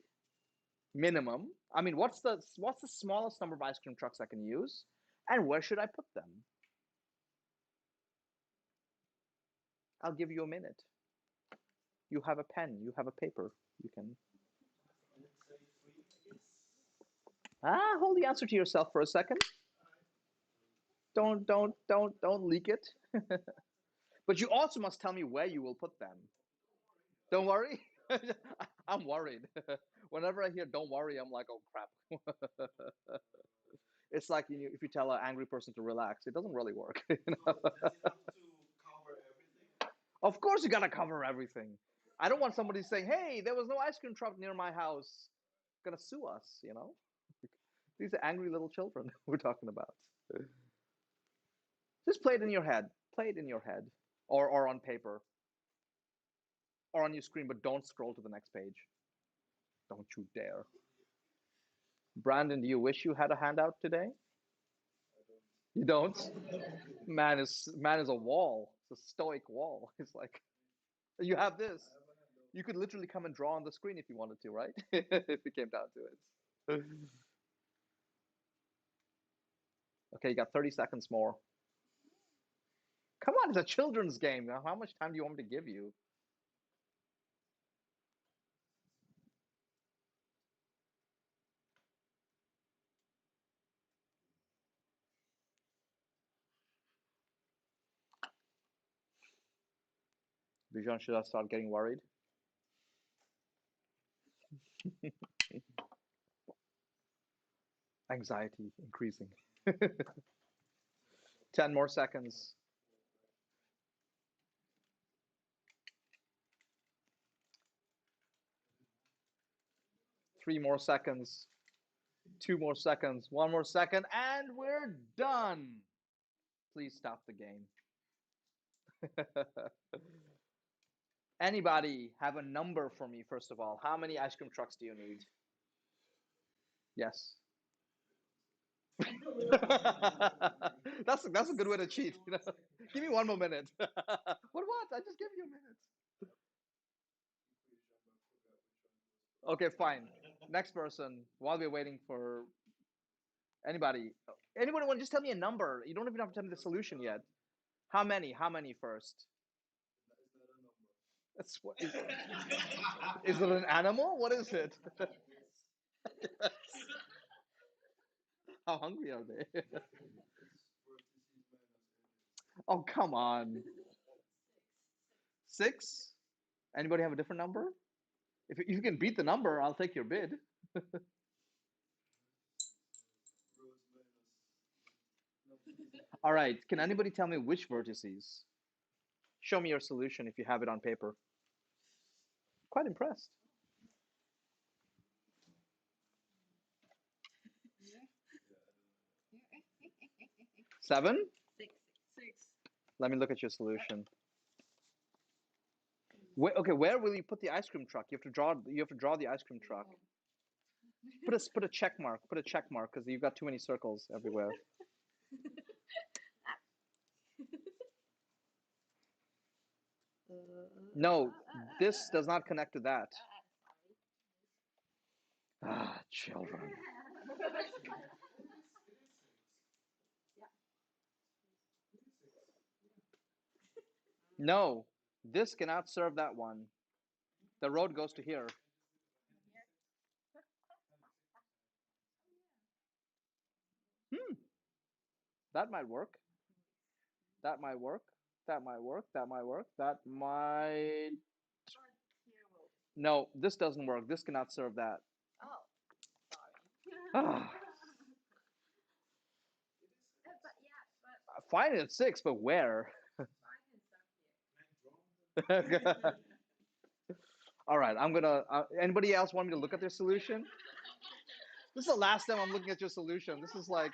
Minimum. I mean, what's the smallest number of ice cream trucks I can use, and where should I put them? I'll give you a minute. You have a pen. You have a paper. You can. Hold the answer to yourself for a second. Don't leak it. But you also must tell me where you will put them. Don't worry. I'm worried. Whenever I hear "don't worry," I'm like, "Oh crap." It's like if you tell an angry person to relax, it doesn't really work. Of course, you gotta cover everything. I don't want somebody saying, "Hey, there was no ice cream truck near my house." Gonna sue us, you know? These are angry little children we're talking about. Just play it in your head. Play it in your head, or on paper, or on your screen, but don't scroll to the next page. Don't you dare. Brandon, do you wish you had a handout today? You don't? Man is a wall. It's a stoic wall. It's like you have this. You could literally come and draw on the screen if you wanted to, right? If it came down to it. Okay, you got 30 seconds more. Come on, it's a children's game. How much time do you want me to give you? Bijan, should I start getting worried? Anxiety increasing. 10 more seconds. 3 more seconds. 2 more seconds. 1 more second. And we're done. Please stop the game. Anybody have a number for me, first of all? How many ice cream trucks do you need? Yes. That's a good way to cheat. Give me one more minute. What? I just give you a minute. Okay, fine. Next person. While we're waiting for anybody, anyone want to just tell me a number? You don't even have to tell me the solution yet. How many? How many first? Is it an animal? What is it? How hungry are they? Oh, come on. Six? Anybody have a different number? If you can beat the number, I'll take your bid. All right. Can anybody tell me which vertices? Show me your solution if you have it on paper. Quite impressed. Seven? Six. Let me look at your solution. Okay, where will you put the ice cream truck? You have to draw. You have to draw the ice cream truck. Put a check mark. Put a check mark because you've got too many circles everywhere. No, this does not connect to that. Sorry. Ah, children. Yeah. No, this cannot serve that one. The road goes to here. Hmm, that might work. That might work. That might work. That might work. That might. But here will. No, this doesn't work. This cannot serve that. Oh, sorry. Ah, But yeah, but fine at 6, but where? five and stuff here. All right, I'm gonna. Anybody else want me to look at their solution? This is the last time I'm looking at your solution. This is like,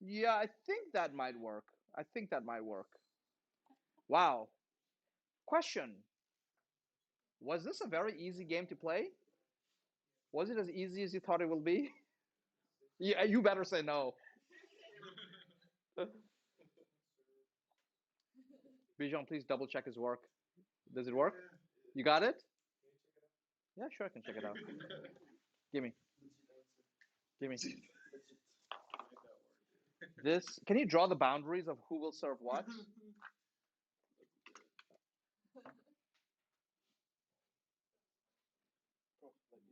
yeah, I think that might work. I think that might work. Wow. Question: was this a very easy game to play? Was it as easy as you thought it will be? Yeah, you better say no. Bijan, please double check his work. Does it work? You got it? Yeah, sure, I can check it out. Give me. Give me. This. Can you draw the boundaries of who will serve what? Is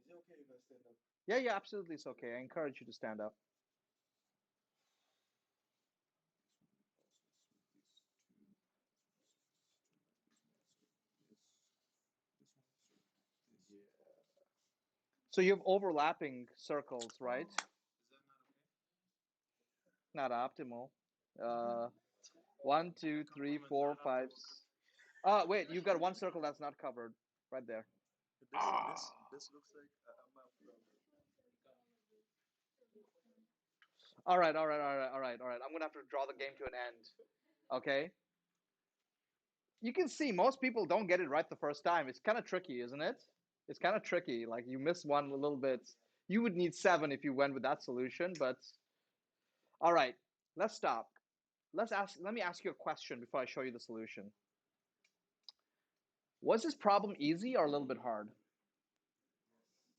it okay if I stand up? Yeah, yeah, absolutely. It's okay. I encourage you to stand up. So you have overlapping circles, right? Is that Not not optimal. One, two, three, four, five. Wait, you've got one circle that's not covered right there. okay? This looks like a map from. All right, all right, all right, all right, all right. I'm gonna have to draw the game to an end. Okay. You can see most people don't get it right the first time. It's kind of tricky, isn't it? It's kind of tricky. Like you miss one a little bit. You would need 7 if you went with that solution, but all right. Let's stop. Let me ask you a question before I show you the solution. Was this problem easy or a little bit hard?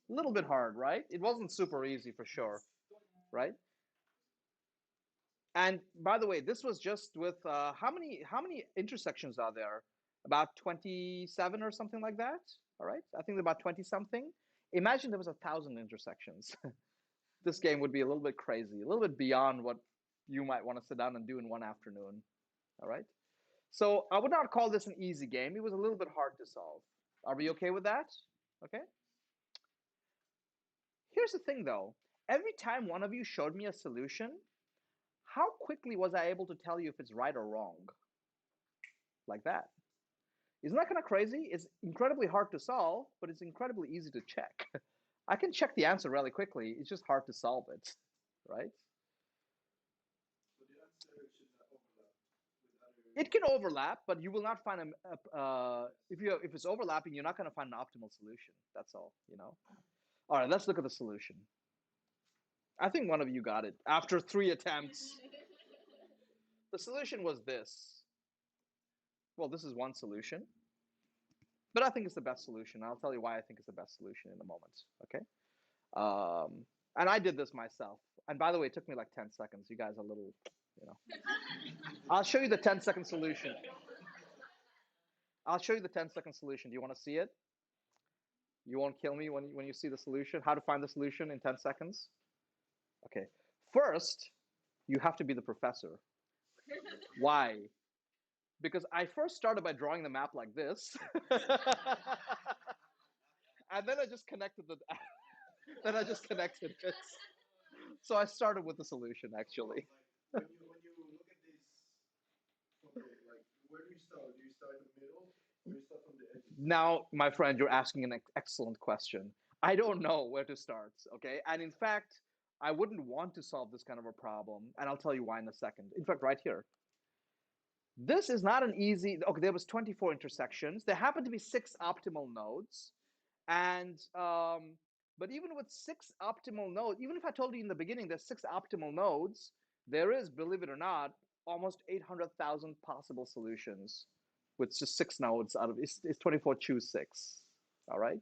A little bit hard, right? It wasn't super easy for sure, right? And by the way, this was just with how many intersections are there? About 27 or something like that. All right, I think about 20 something. Imagine there was 1,000 intersections. This game would be a little bit crazy, a little bit beyond what you might want to sit down and do in one afternoon. All right. So I would not call this an easy game. It was a little bit hard to solve. Are we okay with that? Okay. Here's the thing though. Every time one of you showed me a solution, how quickly was I able to tell you if it's right or wrong? Like that. Isn't that kind of crazy? It's incredibly hard to solve, but it's incredibly easy to check. I can check the answer really quickly. It's just hard to solve it, right? So the answer should not overlap with other. It can overlap, but you will not find if it's overlapping, you're not going to find an optimal solution. That's all, you know. All right, let's look at the solution. I think one of you got it after 3 attempts. The solution was this. Well, this is one solution, but I think it's the best solution. I'll tell you why I think it's the best solution in a moment. Okay. And I did this myself. And by the way, it took me like 10 seconds. You guys are a little, you know. I'll show you the 10-second solution. I'll show you the 10-second solution. Do you want to see it? You won't kill me when you see the solution? How to find the solution in 10 seconds? Okay. First, you have to be the professor. Why? Because I first started by drawing the map like this. And then I just connected the then I just connected it. So I started with the solution actually. Like when you look at this from the like where do you start? Do you start in the middle or do you start from the edges? Now, my friend, you're asking an excellent question. I don't know where to start, okay? And in fact, I wouldn't want to solve this kind of a problem, and I'll tell you why in a second. In fact, right here. This is not an easy. Okay, there was 24 intersections. There happened to be six optimal nodes, and but even with six optimal nodes, even if I told you in the beginning there's six optimal nodes, there is, believe it or not, almost 800,000 possible solutions with just six nodes out of it's 24 choose six. All right,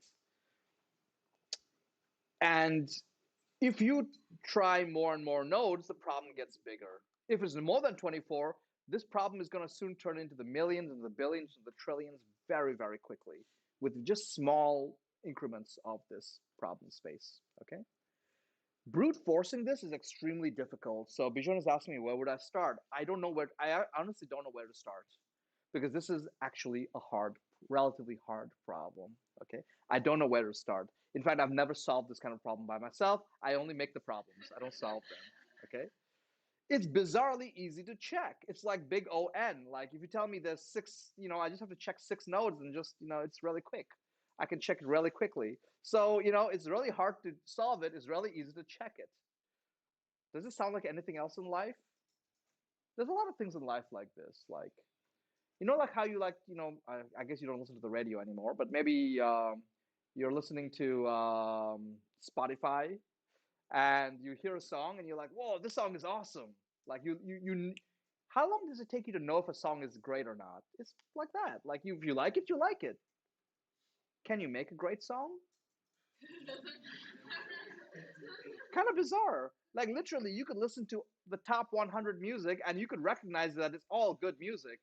and if you try more and more nodes, the problem gets bigger. If it's more than 24, this problem is going to soon turn into the millions and the billions and the trillions very, very quickly with just small increments of this problem space. Okay. Brute forcing this is extremely difficult. So Bijan is asking me, where would I start? I don't know where, I honestly don't know where to start because this is actually a hard, relatively hard problem. Okay. I don't know where to start. In fact, I've never solved this kind of problem by myself. I only make the problems, I don't solve them. Okay. It's bizarrely easy to check. It's like big O N. Like if you tell me there's six, I just have to check six nodes and just, it's really quick. I can check it really quickly. So, it's really hard to solve it. It's really easy to check it. Does it sound like anything else in life? There's a lot of things in life like this. Like, like how you like, I guess you don't listen to the radio anymore, but maybe you're listening to Spotify and you hear a song and you're like, whoa, this song is awesome. Like how long does it take you to know if a song is great or not? It's like that. Like if you like it, you like it. Can you make a great song? Kind of bizarre. Like literally, you could listen to the top 100 music and you could recognize that it's all good music,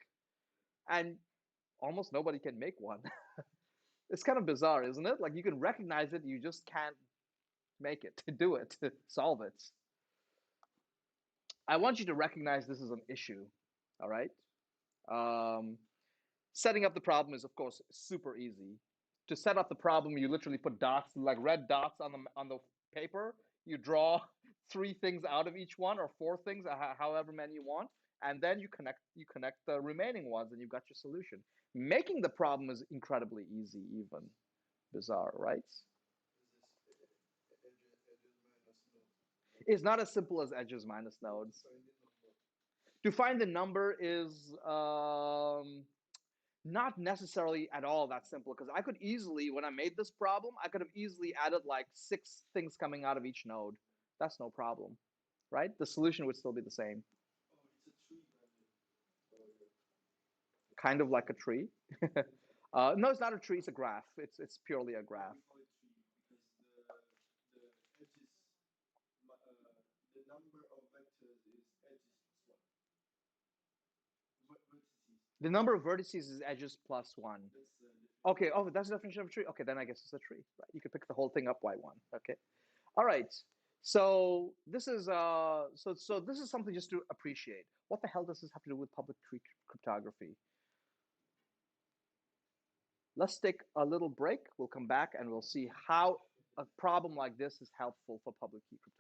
and almost nobody can make one. It's kind of bizarre, isn't it? Like you can recognize it, you just can't make it, do it, solve it. I want you to recognize this is an issue. All right. Um, Setting up the problem is, of course, super easy. To set up the problem, you literally put dots, like red dots on the paper. You draw three things out of each one, or four things, however many you want, and then you connect the remaining ones, and you've got your solution. Making the problem is incredibly easy, even bizarre, right? It's not as simple as edges minus nodes. To find the number is not necessarily at all that simple because I could easily, when I made this problem, I could have easily added like six things coming out of each node. That's no problem, right? The solution would still be the same, kind of like a tree. No, it's not a tree. It's a graph. It's purely a graph. The number of vertices is edges plus one. Okay. Oh, that's the definition of a tree. Okay, then I guess it's a tree, right? You could pick the whole thing up by one. Okay. All right. So this is something just to appreciate. What the hell does this have to do with public key cryptography? Let's take a little break. We'll come back and we'll see how a problem like this is helpful for public key cryptography.